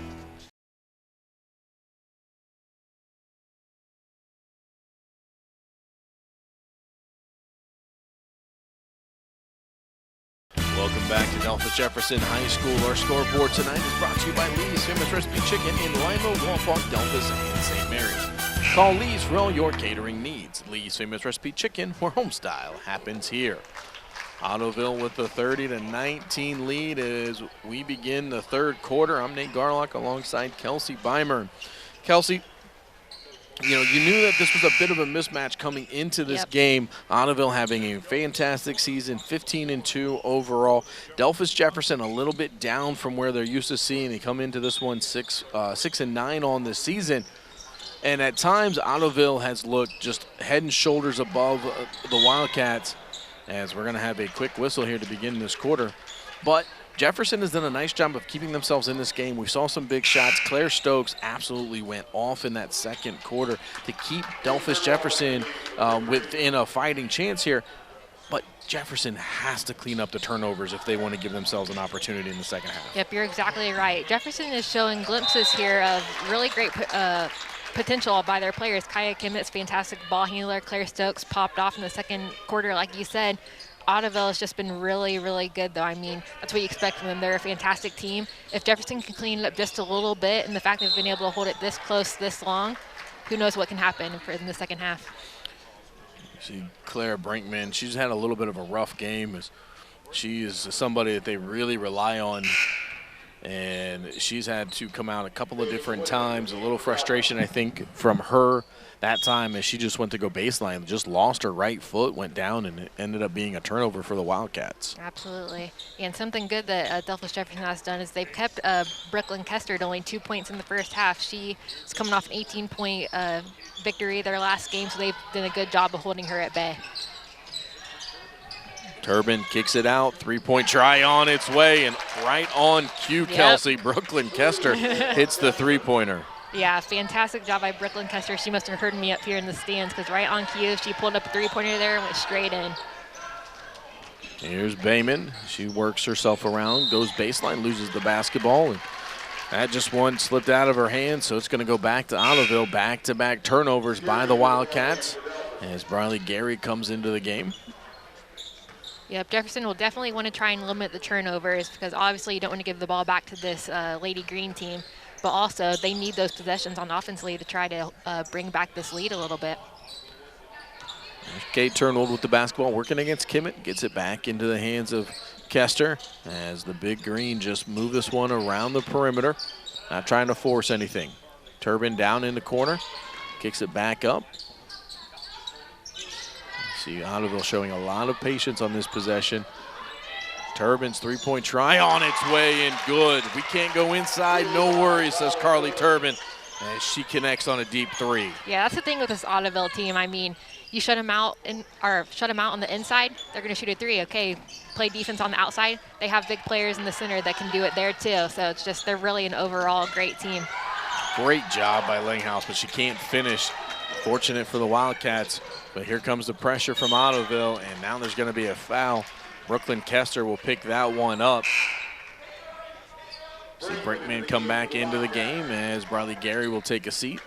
Welcome back to Delphos Jefferson High School. Our scoreboard tonight is brought to you by Lee's Famous Recipe Chicken in Lima, Walpole, Delphos, and St. Mary's. Call Lee's for all your catering needs. Lee's Famous Recipe Chicken, where home style happens here. Ottoville with the 30-19 lead as we begin the third quarter. I'm Nate Garlock alongside Kelsey Beimer. Kelsey, you knew that this was a bit of a mismatch coming into this game. Ottoville having a fantastic season, 15-2 overall. Delphos Jefferson a little bit down from where they're used to seeing. They come into this one 6-9 on the season. And at times, Ottoville has looked just head and shoulders above the Wildcats, as we're going to have a quick whistle here to begin this quarter. But Jefferson has done a nice job of keeping themselves in this game. We saw some big shots. Claire Stokes absolutely went off in that second quarter to keep Delphos Jefferson within a fighting chance here. But Jefferson has to clean up the turnovers if they want to give themselves an opportunity in the second half. Yep, you're exactly right. Jefferson is showing glimpses here of really great potential by their players. Kaya Kimmett's fantastic ball handler. Claire Stokes popped off in the second quarter, like you said. Ottoville has just been really, really good, though. I mean, that's what you expect from them. They're a fantastic team. If Jefferson can clean it up just a little bit, and the fact that they've been able to hold it this close, this long, who knows what can happen in the second half. See Claire Brinkman, she's had a little bit of a rough game. She is somebody that they really rely on, and she's had to come out a couple of different times. A little frustration, I think, from her that time as she just went to go baseline, just lost her right foot, went down, and it ended up being a turnover for the Wildcats. Absolutely. And something good that Delphos Jefferson has done is they've kept Brooklyn Kester to only 2 points in the first half. She is coming off an 18-point victory their last game, so they've done a good job of holding her at bay. Turbin kicks it out, three-point try on its way, and right on cue, Kelsey, Brooklyn Kester hits the three-pointer. Yeah, fantastic job by Brooklyn Kester. She must have heard me up here in the stands because right on cue, she pulled up a three-pointer there and went straight in. Here's Bayman. She works herself around, goes baseline, loses the basketball, and that just one slipped out of her hand, so it's going to go back to Ottoville. Back-to-back turnovers by the Wildcats as Briley Gary comes into the game. Yep, Jefferson will definitely want to try and limit the turnovers because obviously you don't want to give the ball back to this Lady Green team. But also, they need those possessions on offensively to try to bring back this lead a little bit. Kate Turnold with the basketball, working against Kimmett. Gets it back into the hands of Kester as the Big Green just move this one around the perimeter. Not trying to force anything. Turbin down in the corner. Kicks it back up. See Ottoville showing a lot of patience on this possession. Turbin's three-point try on its way in, good. We can't go inside, no worries, says Carly Turbin, as she connects on a deep three. Yeah, that's the thing with this Ottoville team. I mean, you shut them out on the inside, they're going to shoot a three. Okay, play defense on the outside. They have big players in the center that can do it there too. So it's just they're really an overall great team. Great job by Langhouse, but she can't finish. Fortunate for the Wildcats, but here comes the pressure from Ottoville, and now there's going to be a foul. Brooklyn Kester will pick that one up. See Brinkman come back into the game as Briley Gary will take a seat.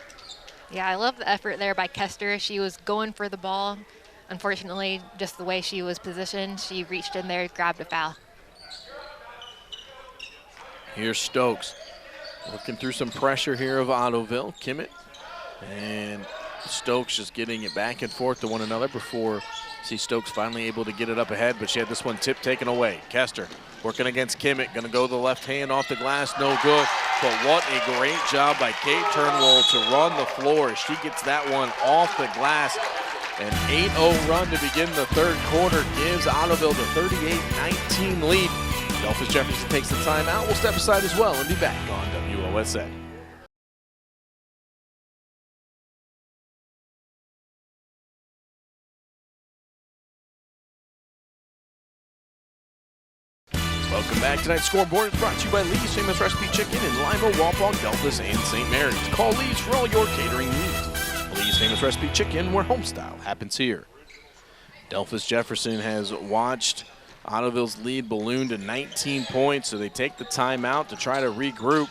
Yeah, I love the effort there by Kester. She was going for the ball. Unfortunately, just the way she was positioned, she reached in there, grabbed a foul. Here's Stokes working through some pressure here of Ottoville. Kimmett and Stokes just getting it back and forth to one another before see Stokes finally able to get it up ahead, but she had this one tip taken away. Kester working against Kimmett, gonna go the left hand off the glass, no good. But what a great job by Kate Turnwald to run the floor. She gets that one off the glass. An 8-0 run to begin the third quarter gives Ottoville the 38-19 lead. Delphos Jefferson takes the timeout. We'll step aside as well and be back on WOSN. Welcome back. Tonight's scoreboard is brought to you by Lee's Famous Recipe Chicken in Lima, Wapak, Delphos, and St. Mary's. Call Lee's for all your catering needs. Lee's Famous Recipe Chicken, where homestyle happens here. Delphos Jefferson has watched Ottoville's lead balloon to 19 points, so they take the timeout to try to regroup.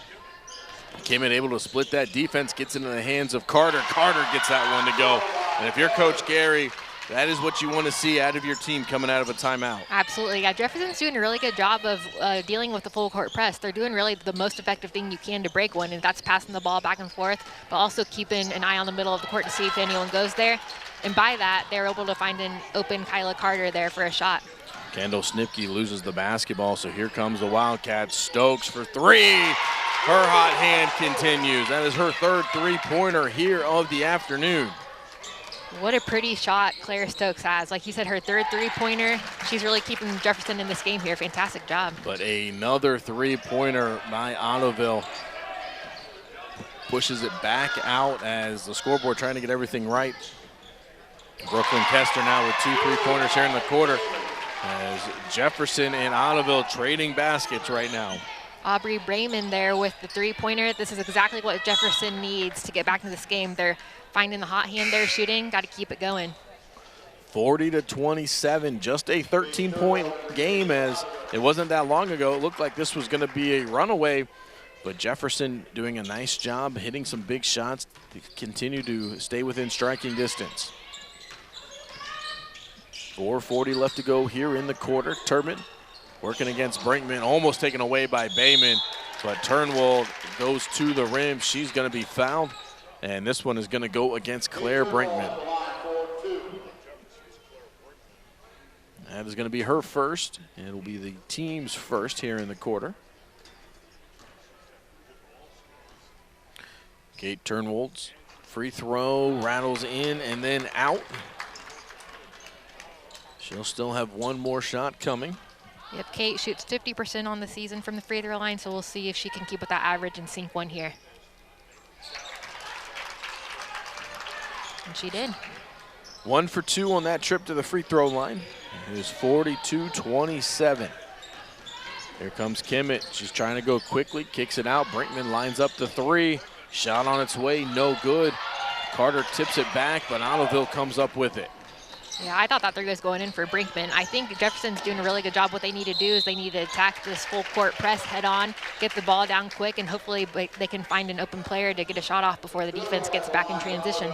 Kimmett able to split that defense, gets into the hands of Carter. Carter gets that one to go. And if you're Coach Gary, that is what you want to see out of your team coming out of a timeout. Absolutely. Yeah, Jefferson's doing a really good job of dealing with the full court press. They're doing really the most effective thing you can to break one, and that's passing the ball back and forth, but also keeping an eye on the middle of the court to see if anyone goes there. And by that, they're able to find an open Kyla Carter there for a shot. Kendall Snipke loses the basketball, so here comes the Wildcats. Stokes for three. Her hot hand continues. That is her third three-pointer here of the afternoon. What a pretty shot Claire Stokes has. Like you said, her third three-pointer. She's really keeping Jefferson in this game here. Fantastic job. But another three-pointer by Ottoville pushes it back out as the scoreboard trying to get everything right. Brooklyn Kester now with two three-pointers here in the quarter as Jefferson and Ottoville trading baskets right now. Aubrey Brayman there with the three-pointer. This is exactly what Jefferson needs to get back into this game. They're finding the hot hand there shooting. Got to keep it going. 40-27, just a 13-point game, as it wasn't that long ago. It looked like this was going to be a runaway, but Jefferson doing a nice job hitting some big shots to continue to stay within striking distance. 4:40 left to go here in the quarter. Turbin working against Brinkman, almost taken away by Bayman, but Turnwald goes to the rim. She's going to be fouled, and this one is going to go against Claire Brinkman. That is going to be her first, and it'll be the team's first here in the quarter. Kate Turnwald's free throw rattles in and then out. She'll still have one more shot coming. Yep, Kate shoots 50% on the season from the free throw line, so we'll see if she can keep with that average and sink one here. And she did. 1 for 2 on that trip to the free throw line. It is 42-27. Here comes Kimmett. She's trying to go quickly, kicks it out. Brinkman lines up the three. Shot on its way, no good. Carter tips it back, but Ottoville comes up with it. Yeah, I thought that three was going in for Brinkman. I think Jefferson's doing a really good job. What they need to do is they need to attack this full court press head on, get the ball down quick, and hopefully they can find an open player to get a shot off before the defense gets back in transition.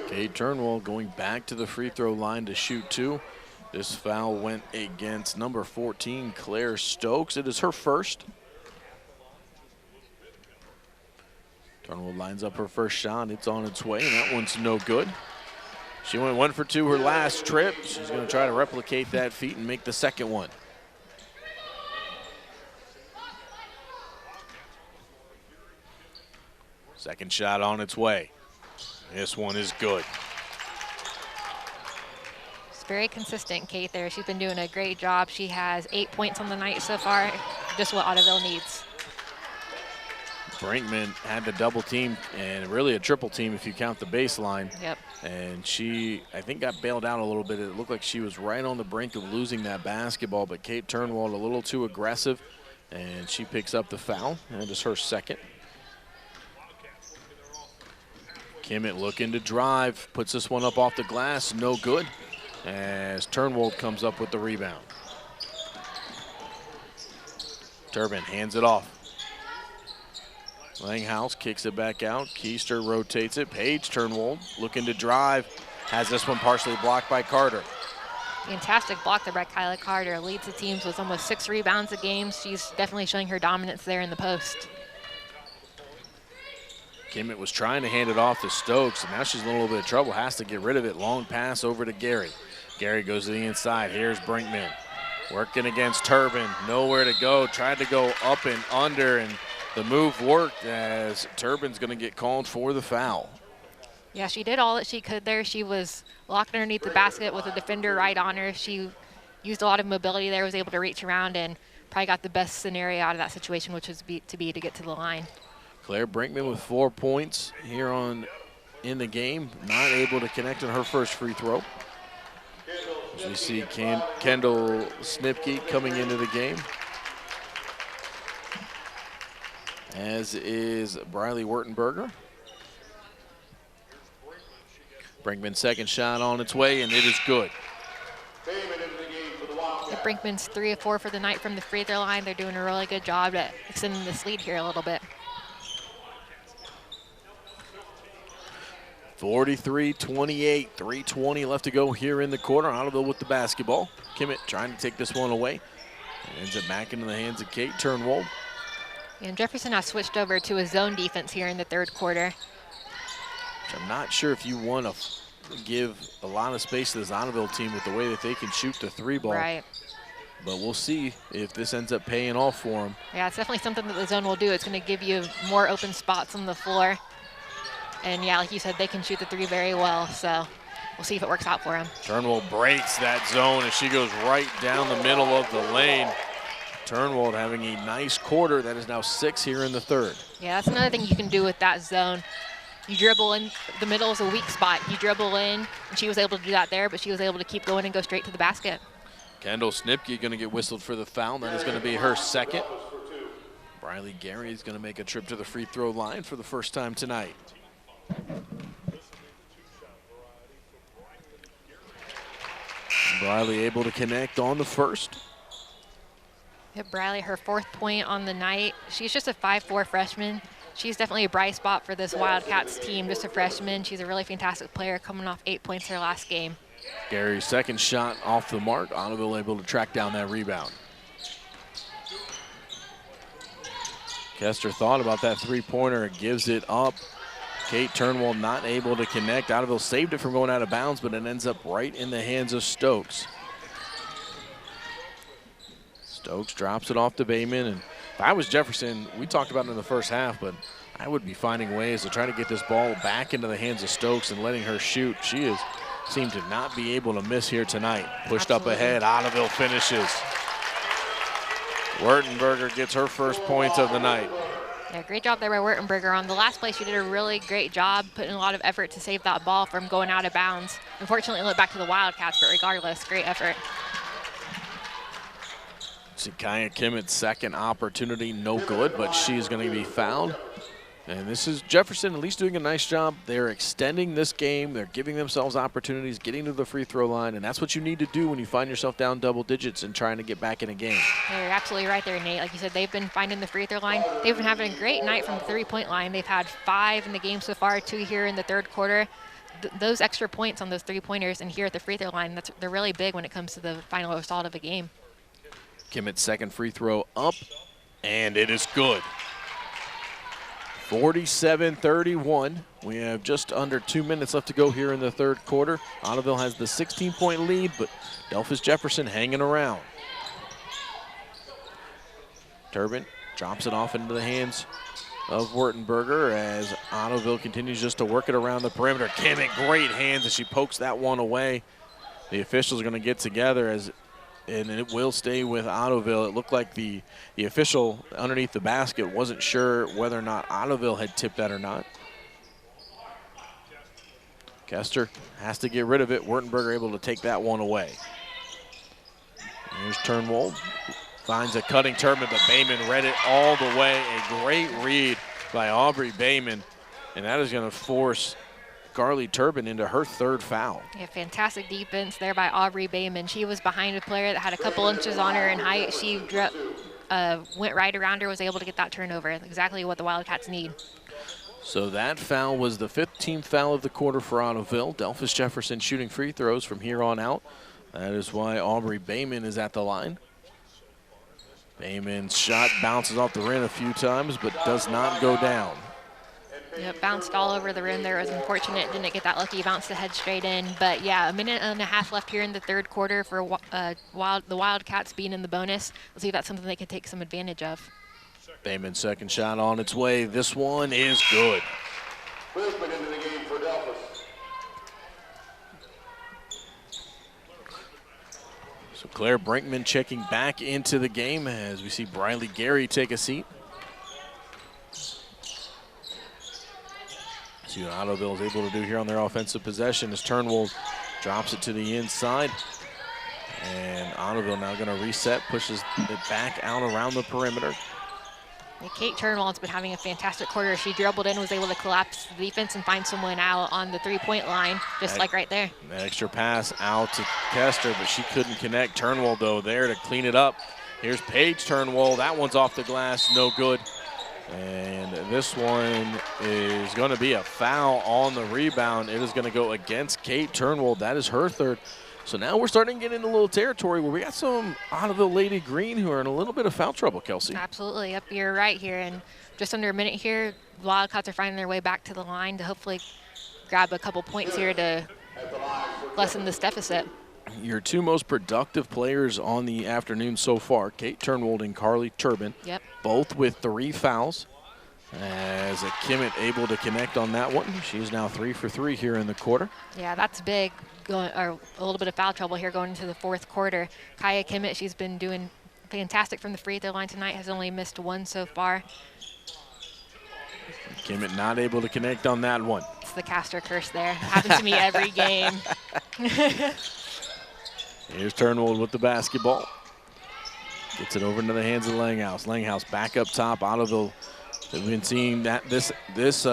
Kate Turnwald going back to the free throw line to shoot two. This foul went against number 14, Claire Stokes. It is her first. Turnwald lines up her first shot. It's on its way, and that one's no good. She went 1 for 2 her last trip. She's going to try to replicate that feat and make the second one. Second shot on its way. This one is good. It's very consistent, Kate, there. She's been doing a great job. She has 8 points on the night so far, just what Ottoville needs. Brinkman had the double team and really a triple team if you count the baseline. Yep. And she, I think, got bailed out a little bit. It looked like she was right on the brink of losing that basketball, but Kate Turnwald a little too aggressive, and she picks up the foul, and it's her second. Kimmett looking to drive, puts this one up off the glass, no good, as Turnwald comes up with the rebound. Turbin hands it off. Langhouse kicks it back out. Keister rotates it. Paige Turnwald looking to drive. Has this one partially blocked by Carter. Fantastic block there by Kyla Carter. Leads the teams with almost 6 rebounds a game. She's definitely showing her dominance there in the post. Kimmett was trying to hand it off to Stokes, and now she's in a little bit of trouble. Has to get rid of it. Long pass over to Gary. Gary goes to the inside. Here's Brinkman. Working against Turbin. Nowhere to go. Tried to go up and under, and the move worked as Turbin's going to get called for the foul. Yeah, she did all that she could there. She was locked underneath the basket with a defender right on her. She used a lot of mobility there, was able to reach around, and probably got the best scenario out of that situation, which was to get to the line. Claire Brinkman with 4 points here in the game. Not able to connect on her first free throw. As we see Kendall Snipke coming into the game, as is Briley Wertenberger. Brinkman's second shot on its way, and it is good. Brinkman's 3 of 4 for the night from the free throw line. They're doing a really good job at extending this lead here a little bit. 43-28, 3:20 left to go here in the quarter. Ottoville with the basketball. Kimmett trying to take this one away. Ends it back into the hands of Kate Turnwald. And Jefferson has switched over to a zone defense here in the third quarter. Which I'm not sure if you want to give a lot of space to this Ottoville team with the way that they can shoot the 3 ball. Right. But we'll see if this ends up paying off for them. Yeah, it's definitely something that the zone will do. It's going to give you more open spots on the floor. And yeah, like you said, they can shoot the 3 very well, so we'll see if it works out for them. Turnwald breaks that zone, and she goes right down the middle of the lane. Turnwald having a nice quarter. That is now 6 here in the third. Yeah, that's another thing you can do with that zone. You dribble in, the middle is a weak spot. You dribble in, and she was able to do that there, but she was able to keep going and go straight to the basket. Kendall Snipke going to get whistled for the foul. That is going to be her second. Briley Gary is going to make a trip to the free throw line for the first time tonight. Briley able to connect on the first. Yep, Briley, her 4th point on the night. She's just a 5'4" freshman. She's definitely a bright spot for this Wildcats team, just a freshman. She's a really fantastic player, coming off 8 points her last game. Gary's second shot off the mark. Ottoville able to track down that rebound. Kester thought about that 3-pointer and gives it up. Kate Turnwald not able to connect. Ottoville saved it from going out of bounds, but it ends up right in the hands of Stokes. Stokes drops it off to Bayman, and if I was Jefferson, we talked about it in the first half, but I would be finding ways to try to get this ball back into the hands of Stokes and letting her shoot. She has seemed to not be able to miss here tonight. Pushed Absolutely. Up ahead, Ottoville finishes. Wertenberger gets her first points of the night. Yeah, great job there by Wertenberger. On the last play, she did a really great job, putting a lot of effort to save that ball from going out of bounds. Unfortunately, it went back to the Wildcats, but regardless, great effort. Kaya Kimmett's second opportunity, no good, but she's going to be fouled. And this is Jefferson at least doing a nice job. They're extending this game. They're giving themselves opportunities, getting to the free throw line, and that's what you need to do when you find yourself down double digits and trying to get back in a game. You're absolutely right there, Nate. Like you said, they've been finding the free throw line. They've been having a great night from the 3-point line. They've had 5 in the game so far, 2 here in the third quarter. Those extra points on those 3-pointers and here at the free throw line, they're really big when it comes to the final result of a game. Kimmett's second free throw up, and it is good. 47-31. We have just under 2 minutes left to go here in the third quarter. Ottoville has the 16-point lead, but Delphos Jefferson hanging around. Turbin drops it off into the hands of Wertenberger as Ottoville continues just to work it around the perimeter. Kimmett, great hands as she pokes that one away. The officials are going to get together and it will stay with Ottoville. It looked like the official underneath the basket wasn't sure whether or not Ottoville had tipped that or not. Kester has to get rid of it. Wertenberger able to take that one away. Here's Turnwald. Finds a cutting Turbin, but Bayman read it all the way. A great read by Aubrey Bayman. And that is going to force Carly Turbin into her third foul. Yeah, fantastic defense there by Aubrey Bayman. She was behind a player that had a couple inches on her in height. She went right around her, was able to get that turnover. Exactly what the Wildcats need. So that foul was the 15th foul of the quarter for Ottoville. Delphos Jefferson shooting free throws from here on out. That is why Aubrey Bayman is at the line. Bayman's shot bounces off the rim a few times, but does not go down. Yep, bounced all over the rim there. It was unfortunate, didn't get that lucky bounce to head straight in. But yeah, a minute and a half left here in the third quarter for the Wildcats being in the bonus. Let's see if that's something they can take some advantage of. Bayman's second shot on its way. This one is good. Into the game for Delphos. So Claire Brinkman checking back into the game as we see Briley Gary take a seat. See what Ottoville is able to do here on their offensive possession as Turnwald drops it to the inside. And Ottoville now going to reset, pushes it back out around the perimeter. Yeah, Kate Turnwald's been having a fantastic quarter. She dribbled in, was able to collapse the defense and find someone out on the three-point line, just like right there. That extra pass out to Kester, but she couldn't connect. Turnwald, though, there to clean it up. Here's Paige Turnwald. That one's off the glass, no good. And this one is going to be a foul on the rebound. It is going to go against Kate Turnwald. That is her third. So now we're starting to get into a little territory where we got some Ottoville Lady Green who are in a little bit of foul trouble, Kelsey. Absolutely. Yep, you're right here. And just under a minute here, the Wildcats are finding their way back to the line to hopefully grab a couple points here to lessen this deficit. Your two most productive players on the afternoon so far, Kate Turnwald and Carly Turbin, both with 3 fouls. As Kimmett able to connect on that one. She's now 3 for 3 here in the quarter. Yeah, that's big. Or a little bit of foul trouble here going into the fourth quarter. Kaya Kimmett, she's been doing fantastic from the free throw line tonight, has only missed 1 so far. Kimmett not able to connect on that one. It's the caster curse there. Happens to me every game. Here's Turnwald with the basketball. Gets it over into the hands of Langhouse. Langhouse back up top. Ottoville, we've been seeing that this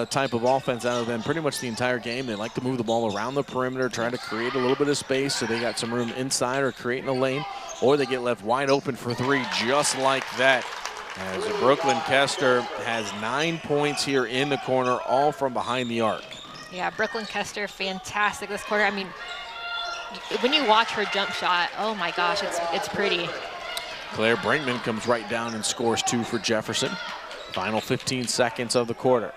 type of offense out of them pretty much the entire game. They like to move the ball around the perimeter, try to create a little bit of space so they got some room inside or creating a lane, or they get left wide open for 3 just like that. As Brooklyn Kester has 9 points here in the corner, all from behind the arc. Yeah, Brooklyn Kester, fantastic this quarter. I mean, when you watch her jump shot, oh my gosh, it's pretty. Claire Brinkman comes right down and scores 2 for Jefferson. Final 15 seconds of the quarter.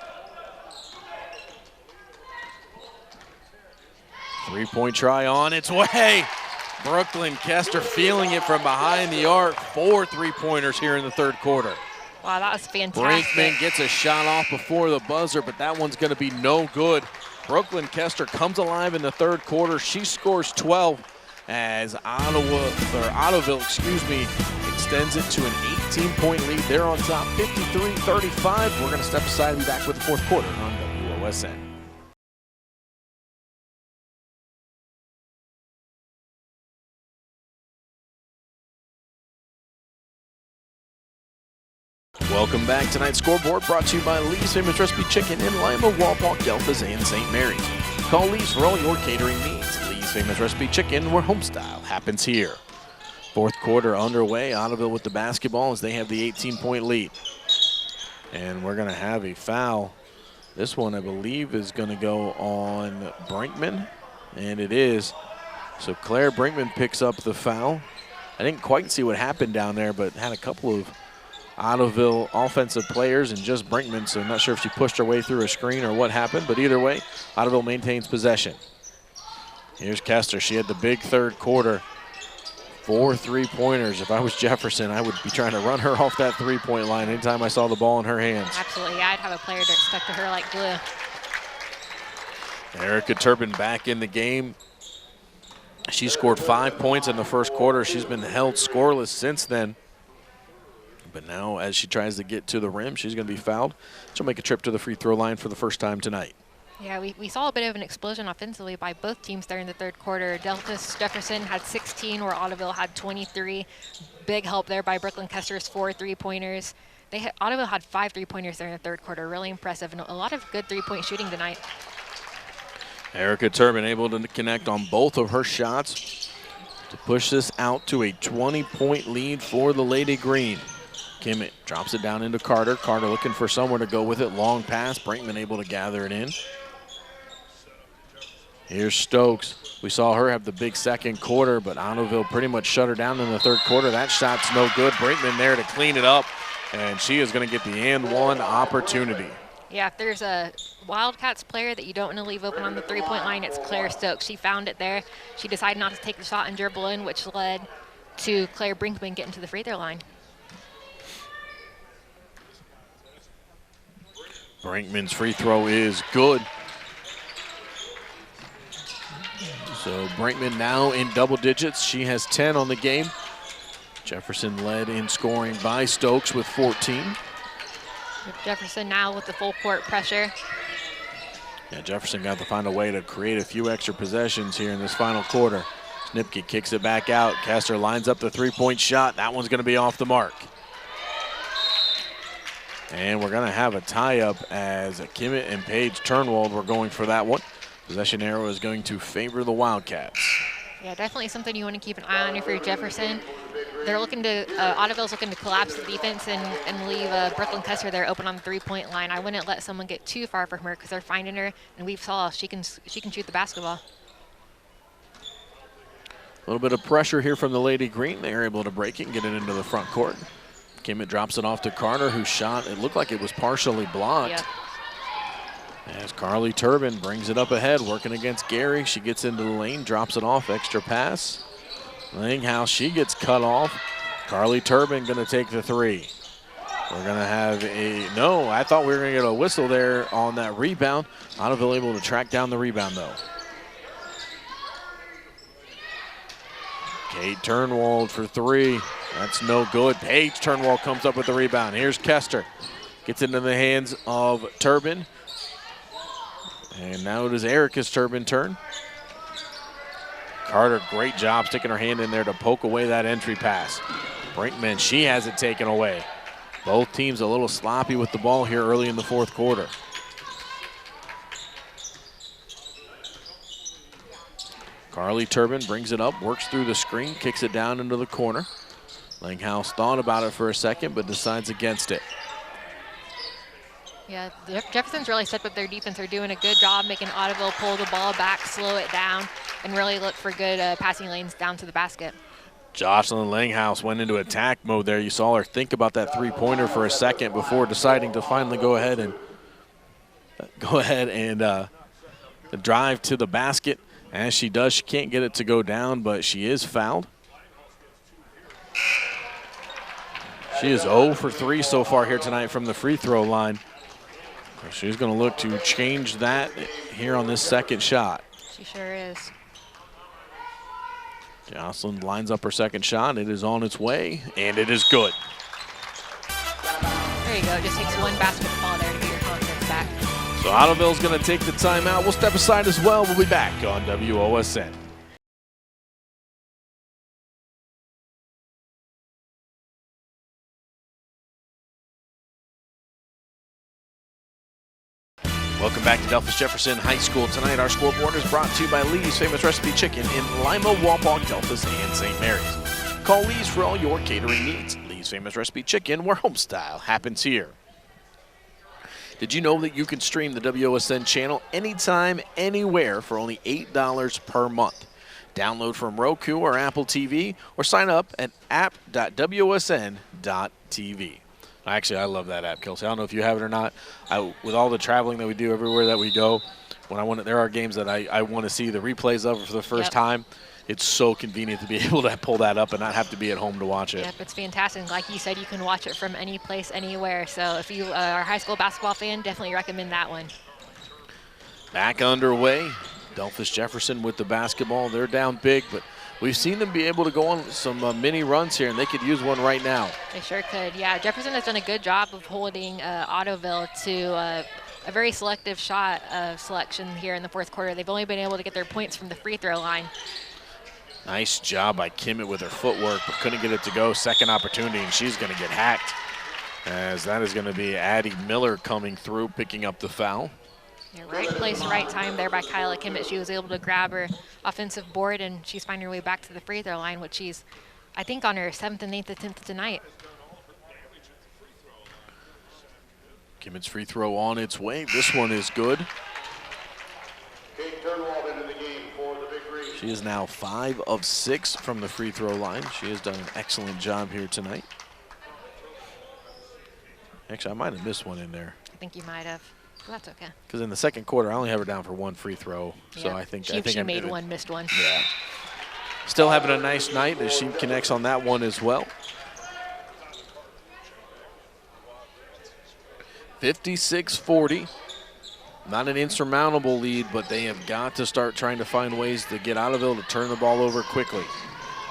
3-point try on its way. Brooklyn Kester feeling it from behind the arc. 4 3-pointers here in the third quarter. Wow, that was fantastic. Brinkman gets a shot off before the buzzer, but that one's going to be no good. Brooklyn Kester comes alive in the third quarter. She scores 12 as Ottoville, extends it to an 18-point lead. They're on top, 53-35. We're going to step aside and be back with the fourth quarter on WOSN. Welcome back. Tonight's scoreboard brought to you by Lee's Famous Recipe Chicken in Lima, Walpock, Delphos, and St. Mary's. Call Lee's for all your catering needs. Lee's Famous Recipe Chicken, where homestyle happens here. Fourth quarter underway. Ottoville with the basketball as they have the 18-point lead. And we're going to have a foul. This one, I believe, is going to go on Brinkman, and it is. So Claire Brinkman picks up the foul. I didn't quite see what happened down there, but had a couple of Ottoville offensive players and just Brinkman, so I'm not sure if she pushed her way through a screen or what happened, but either way, Ottoville maintains possession. Here's Kester. She had the big third quarter. 4 3-pointers. If I was Jefferson, I would be trying to run her off that 3-point line anytime I saw the ball in her hands. Absolutely. Yeah, I'd have a player that stuck to her like glue. Erica Turpin back in the game. She scored 5 points in the first quarter. She's been held scoreless since then. But now as she tries to get to the rim, she's going to be fouled. She'll make a trip to the free throw line for the first time tonight. Yeah, we saw a bit of an explosion offensively by both teams there in the third quarter. Delphos Jefferson had 16, where Ottoville had 23. Big help there by Brooklyn Kester's 4 3-pointers. Ottoville had 5 3-pointers there in the third quarter. Really impressive, and a lot of good 3-point shooting tonight. Erica Turbin able to connect on both of her shots to push this out to a 20-point lead for the Lady Green. Kimmett drops it down into Carter. Carter looking for somewhere to go with it. Long pass. Brinkman able to gather it in. Here's Stokes. We saw her have the big second quarter, but Ottoville pretty much shut her down in the third quarter. That shot's no good. Brinkman there to clean it up, and she is going to get the and one opportunity. Yeah, if there's a Wildcats player that you don't want to leave open on the three-point line, it's Claire Stokes. She found it there. She decided not to take the shot and dribble in, which led to Claire Brinkman getting to the free throw line. Brinkman's free throw is good. So Brinkman now in double digits. She has 10 on the game. Jefferson led in scoring by Stokes with 14. Jefferson now with the full court pressure. Yeah, Jefferson got to find a way to create a few extra possessions here in this final quarter. Schnipke kicks it back out. Kester lines up the three-point shot. That one's going to be off the mark. And we're going to have a tie-up as Kimmett and Paige Turnwald were going for that one. Possession arrow is going to favor the Wildcats. Yeah, definitely something you want to keep an eye on if you're Jefferson. They're looking to, Ottoville's looking to collapse the defense and leave Brooklyn Kester there open on the three-point line. I wouldn't let someone get too far from her because they're finding her, and we saw she can shoot the basketball. A little bit of pressure here from the Lady Green. They're able to break it and get it into the front court. Kimmett drops it off to Carter, who shot. It looked like it was partially blocked. Yep. As Carly Turbin brings it up ahead, working against Gary. She gets into the lane, drops it off, extra pass. Langhouse, she gets cut off. Carly Turbin gonna take the three. We're gonna have no, I thought we were gonna get a whistle there on that rebound. Ottoville able to track down the rebound though. Kate Turnwald for three. That's no good. Paige Turnwald comes up with the rebound. Here's Kester. Gets into the hands of Turbin. And now it is Erica's Turbin turn. Carter, great job sticking her hand in there to poke away that entry pass. Brinkman, she has it taken away. Both teams a little sloppy with the ball here early in the fourth quarter. Carly Turbin brings it up, works through the screen, kicks it down into the corner. Langhouse thought about it for a second, but decides against it. Yeah, Jefferson's really stepped up their defense. They're doing a good job making Ottoville pull the ball back, slow it down, and really look for good passing lanes down to the basket. Jocelyn Langhouse went into attack mode there. You saw her think about that three-pointer for a second before deciding to finally go ahead and drive to the basket. As she does, she can't get it to go down, but she is fouled. She is 0 for 3 so far here tonight from the free throw line. She's going to look to change that here on this second shot. She sure is. Jocelyn lines up her second shot. It is on its way, and it is good. There you go. It just takes one basket to fall there to get your confidence back. So Ottoville's going to take the timeout. We'll step aside as well. We'll be back on WOSN. Welcome back to Delphos Jefferson High School. Tonight, our scoreboard is brought to you by Lee's Famous Recipe Chicken in Lima, Wapak, Delphos, and St. Mary's. Call Lee's for all your catering needs. Lee's Famous Recipe Chicken, where home style happens here. Did you know that you can stream the WOSN channel anytime, anywhere for only $8 per month? Download from Roku or Apple TV or sign up at app.wosn.tv. Actually, I love that app, Kelsey. I don't know if you have it or not. With all the traveling that we do everywhere that we go, there are games that I want to see the replays of for the first time. It's so convenient to be able to pull that up and not have to be at home to watch it. Yep, it's fantastic. Like you said, you can watch it from any place, anywhere. So if you are a high school basketball fan, definitely recommend that one. Back underway. Delphos Jefferson with the basketball. They're down big, but we've seen them be able to go on some mini runs here, and they could use one right now. They sure could. Yeah, Jefferson has done a good job of holding Ottoville to a very selective shot selection here in the fourth quarter. They've only been able to get their points from the free throw line. Nice job by Kimmett with her footwork, but couldn't get it to go. Second opportunity, and she's going to get hacked, as that is going to be Addie Miller coming through, picking up the foul. Yeah, right place, right time there by Kyla Kimmett. She was able to grab her offensive board, and she's finding her way back to the free throw line, which she's, I think, on her 7th and 8th attempt tonight. Kimmett's free throw on its way. This one is good. Kate Turnwald into the game for the victory. She is now 5 of 6 from the free throw line. She has done an excellent job here tonight. Actually, I might have missed one in there. I think you might have. Well, that's okay. Because in the second quarter, I only have her down for 1 free throw. So Yeah. I think she made one, missed one. Yeah. Still having a nice night as she connects on that one as well. 56-40. Not an insurmountable lead, but they have got to start trying to find ways to get Ottoville to turn the ball over quickly.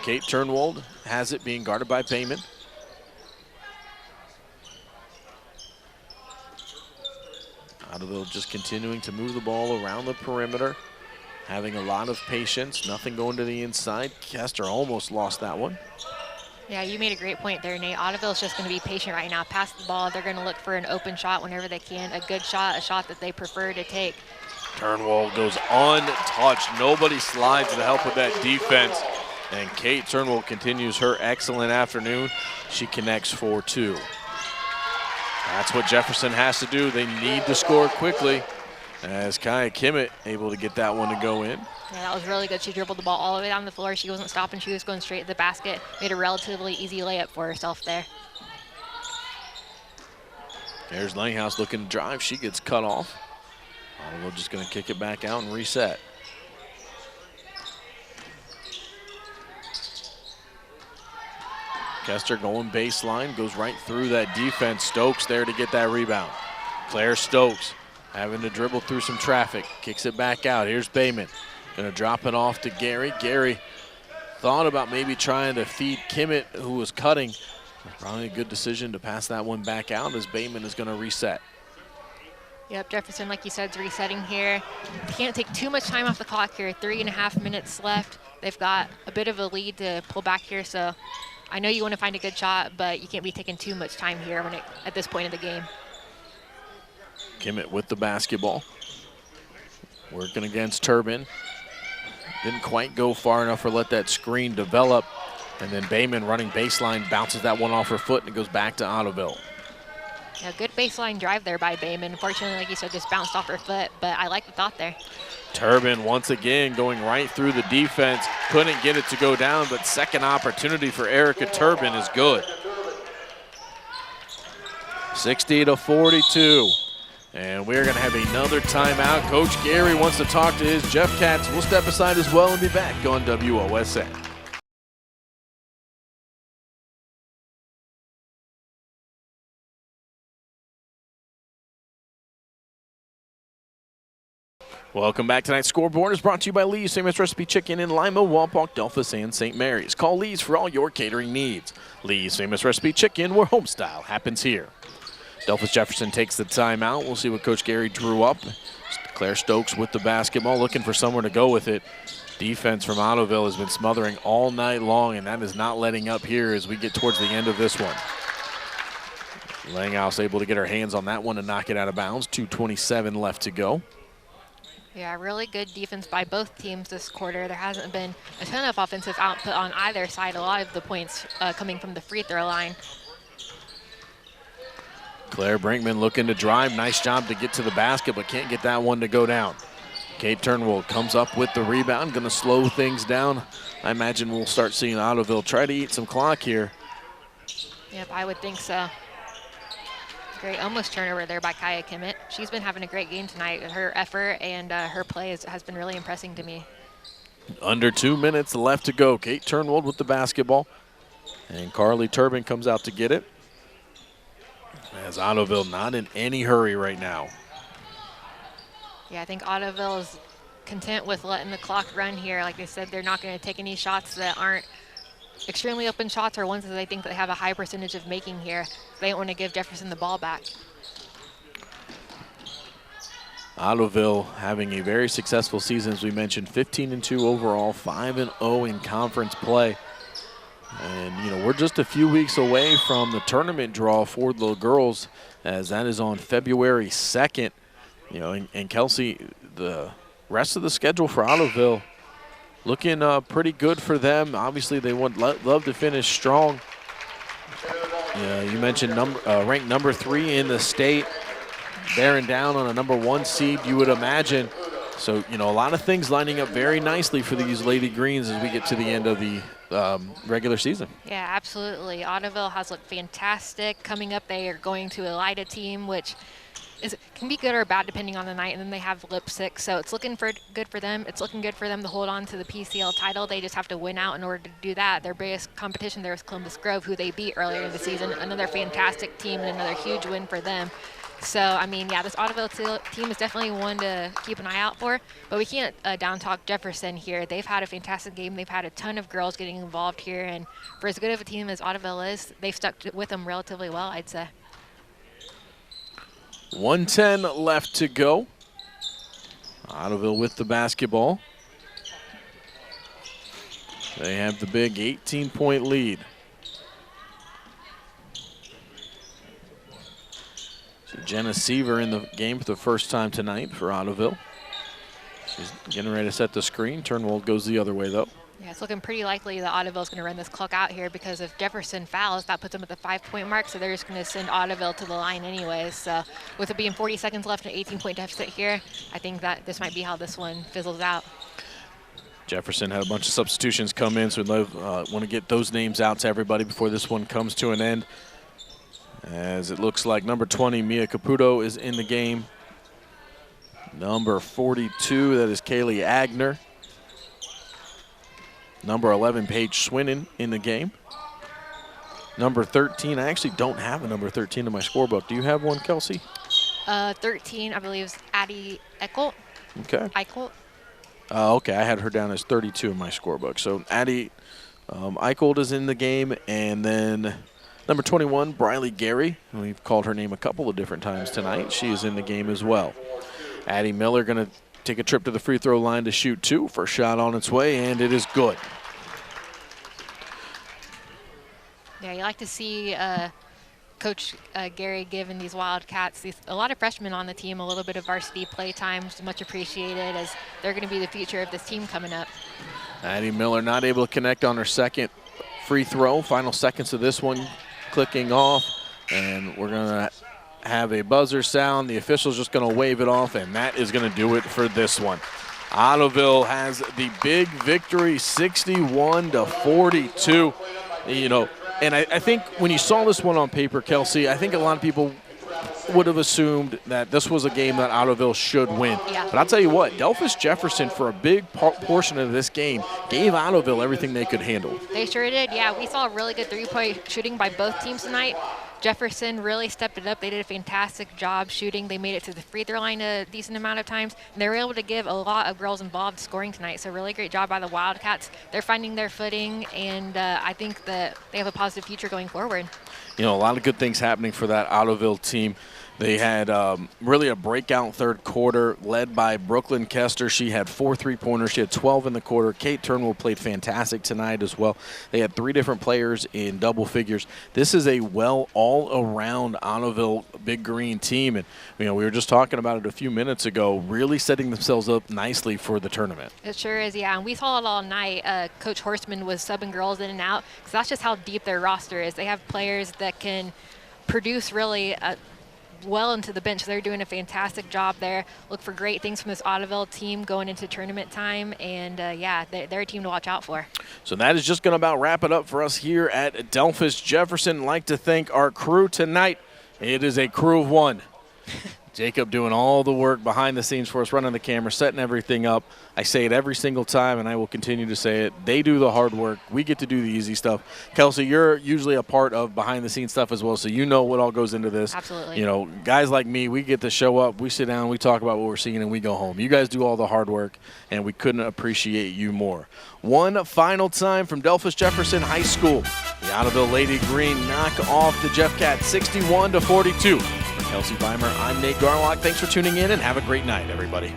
Kate Turnwald has it, being guarded by Payman. Ottoville just continuing to move the ball around the perimeter, having a lot of patience, nothing going to the inside. Kester almost lost that one. Yeah, you made a great point there, Nate. Ottoville's just going to be patient right now. Pass the ball. They're going to look for an open shot whenever they can, a good shot, a shot that they prefer to take. Turnwald goes untouched. Nobody slides to help with that defense. And Kate Turnwald continues her excellent afternoon. She connects for 2. That's what Jefferson has to do. They need to score quickly, as Kaya Kimmett able to get that one to go in. Yeah, that was really good. She dribbled the ball all the way down the floor. She wasn't stopping. She was going straight to the basket. Made a relatively easy layup for herself there. There's Langhouse looking to drive. She gets cut off. Ottoville just going to kick it back out and reset. Kester going baseline, goes right through that defense. Stokes there to get that rebound. Claire Stokes having to dribble through some traffic. Kicks it back out. Here's Bayman. Gonna drop it off to Gary. Gary thought about maybe trying to feed Kimmett, who was cutting. Probably a good decision to pass that one back out as Bayman is gonna reset. Yep, Jefferson, like you said, is resetting here. They can't take too much time off the clock here. 3.5 minutes left. They've got a bit of a lead to pull back here, so I know you want to find a good shot, but you can't be taking too much time here at this point of the game. Kimmett with the basketball. Working against Turbin. Didn't quite go far enough or let that screen develop. And then Bayman running baseline, bounces that one off her foot, and it goes back to Ottoville. A good baseline drive there by Bayman. Unfortunately, like you said, just bounced off her foot, but I like the thought there. Turbin once again going right through the defense. Couldn't get it to go down, but second opportunity for Erica Turbin is good. 60-42. And we're going to have another timeout. Coach Gary wants to talk to his Jeff Cats. We'll step aside as well and be back on WOSN. Welcome back. Tonight's scoreboard is brought to you by Lee's Famous Recipe Chicken in Lima, Walpock, Delphos, and St. Mary's. Call Lee's for all your catering needs. Lee's Famous Recipe Chicken, where home style happens here. Delphos Jefferson takes the timeout. We'll see what Coach Gary drew up. Claire Stokes with the basketball, looking for somewhere to go with it. Defense from Ottoville has been smothering all night long, and that is not letting up here as we get towards the end of this one. Langhouse able to get her hands on that one and knock it out of bounds. 2:27 left to go. Yeah, really good defense by both teams this quarter. There hasn't been a ton of offensive output on either side. A lot of the points coming from the free throw line. Claire Brinkman looking to drive. Nice job to get to the basket, but can't get that one to go down. Kate Turnwald comes up with the rebound, going to slow things down. I imagine we'll start seeing Ottoville try to eat some clock here. Yep, I would think so. Great almost turnover there by Kaya Kimmett. She's been having a great game tonight. Her effort and her play has been really impressing to me. Under 2 minutes left to go. Kate Turnwald with the basketball. And Carly Turbin comes out to get it. As Ottoville not in any hurry right now. Yeah, I think Ottoville is content with letting the clock run here. Like they said, they're not going to take any shots that aren't extremely open shots or ones that they think they have a high percentage of making here. They don't want to give Jefferson the ball back. Ottoville having a very successful season, as we mentioned, 15-2 overall, 5-0 in conference play. And, you know, we're just a few weeks away from the tournament draw for the girls, as that is on February 2nd. You know, and Kelsey, the rest of the schedule for Ottoville looking pretty good for them. Obviously, they would love to finish strong. You mentioned ranked number 3 in the state, bearing down on a number 1 seed, you would imagine. So, you know, a lot of things lining up very nicely for these Lady Greens as we get to the end of the regular season. Yeah, absolutely. Ottoville has looked fantastic. Coming up, they are going to a Lida team, which can be good or bad depending on the night, and then they have Lipsick, so it's looking good for them. It's looking good for them to hold on to the PCL title. They just have to win out in order to do that. Their biggest competition there is Columbus Grove, who they beat earlier in the season. Another fantastic team and another huge win for them. So, I mean, yeah, this Ottoville team is definitely one to keep an eye out for, but we can't down-talk Jefferson here. They've had a fantastic game. They've had a ton of girls getting involved here, and for as good of a team as Ottoville is, they've stuck with them relatively well, I'd say. 1:10 left to go. Ottoville with the basketball. They have the big 18-point lead. So Jenna Seaver in the game for the first time tonight for Ottoville. She's getting ready to set the screen. Turnwald goes the other way, though. Yeah, it's looking pretty likely that Ottoville's going to run this clock out here, because if Jefferson fouls, that puts them at the 5-point mark, so they're just going to send Ottoville to the line anyways. So with it being 40 seconds left and an 18-point deficit here, I think that this might be how this one fizzles out. Jefferson had a bunch of substitutions come in, so we'd want to get those names out to everybody before this one comes to an end. As it looks like number 20, Mia Caputo, is in the game. Number 42, that is Kaylee Agner. Number 11, Paige Swinnen, in the game. Number 13, I actually don't have a number 13 in my scorebook. Do you have one, Kelsey? 13, I believe, is Addie Eichelt. Okay. Eichelt. Okay, I had her down as 32 in my scorebook. So Addie Eichelt is in the game, and then number 21, Briley Gary. We've called her name a couple of different times tonight. She is in the game as well. Addie Miller going to take a trip to the free throw line to shoot 2. First shot on its way, and it is good. Yeah, you like to see Coach Gary giving these Wildcats a lot of freshmen on the team a little bit of varsity play time. It's much appreciated, as they're going to be the future of this team coming up. Addie Miller not able to connect on her second free throw. Final seconds of this one clicking off, and we're going to have a buzzer sound. The official's just going to wave it off, and that is going to do it for this one. Ottoville has the big victory, 61-42. You know, and I think when you saw this one on paper, Kelsey, I think a lot of people would have assumed that this was a game that Ottoville should win. Yeah. But I'll tell you what, Delphos Jefferson, for a big portion of this game, gave Ottoville everything they could handle. They sure did. Yeah, we saw really good three-point shooting by both teams tonight. Jefferson really stepped it up. They did a fantastic job shooting. They made it to the free throw line a decent amount of times. And they were able to give a lot of girls involved scoring tonight. So really great job by the Wildcats. They're finding their footing, and I think that they have a positive future going forward. You know, a lot of good things happening for that Ottoville team. They had really a breakout third quarter led by Brooklyn Kester. She had 4 three-pointers. She had 12 in the quarter. Kate Turnwell played fantastic tonight as well. They had 3 different players in double figures. This is a all-around Ottoville Big Green team. And, you know, we were just talking about it a few minutes ago, really setting themselves up nicely for the tournament. It sure is, yeah. And we saw it all night. Coach Horstman was subbing girls in and out, because that's just how deep their roster is. They have players that can produce really well into the bench. They're doing a fantastic job there. Look for great things from this Ottoville team going into tournament time, and yeah, they're a team to watch out for. So that is just going to about wrap it up for us here at Delphos Jefferson. I'd like to thank our crew tonight. It is a crew of one. Jacob doing all the work behind the scenes for us, running the camera, setting everything up. I say it every single time, and I will continue to say it. They do the hard work. We get to do the easy stuff. Kelsey, you're usually a part of behind-the-scenes stuff as well, so you know what all goes into this. Absolutely. You know, guys like me, we get to show up, we sit down, we talk about what we're seeing, and we go home. You guys do all the hard work, and we couldn't appreciate you more. One final time from Delphos Jefferson High School. The Ottoville Lady Green knock off the Jeff Cats 61-42. For Kelsey Beimer, I'm Nate Garlock. Thanks for tuning in, and have a great night, everybody.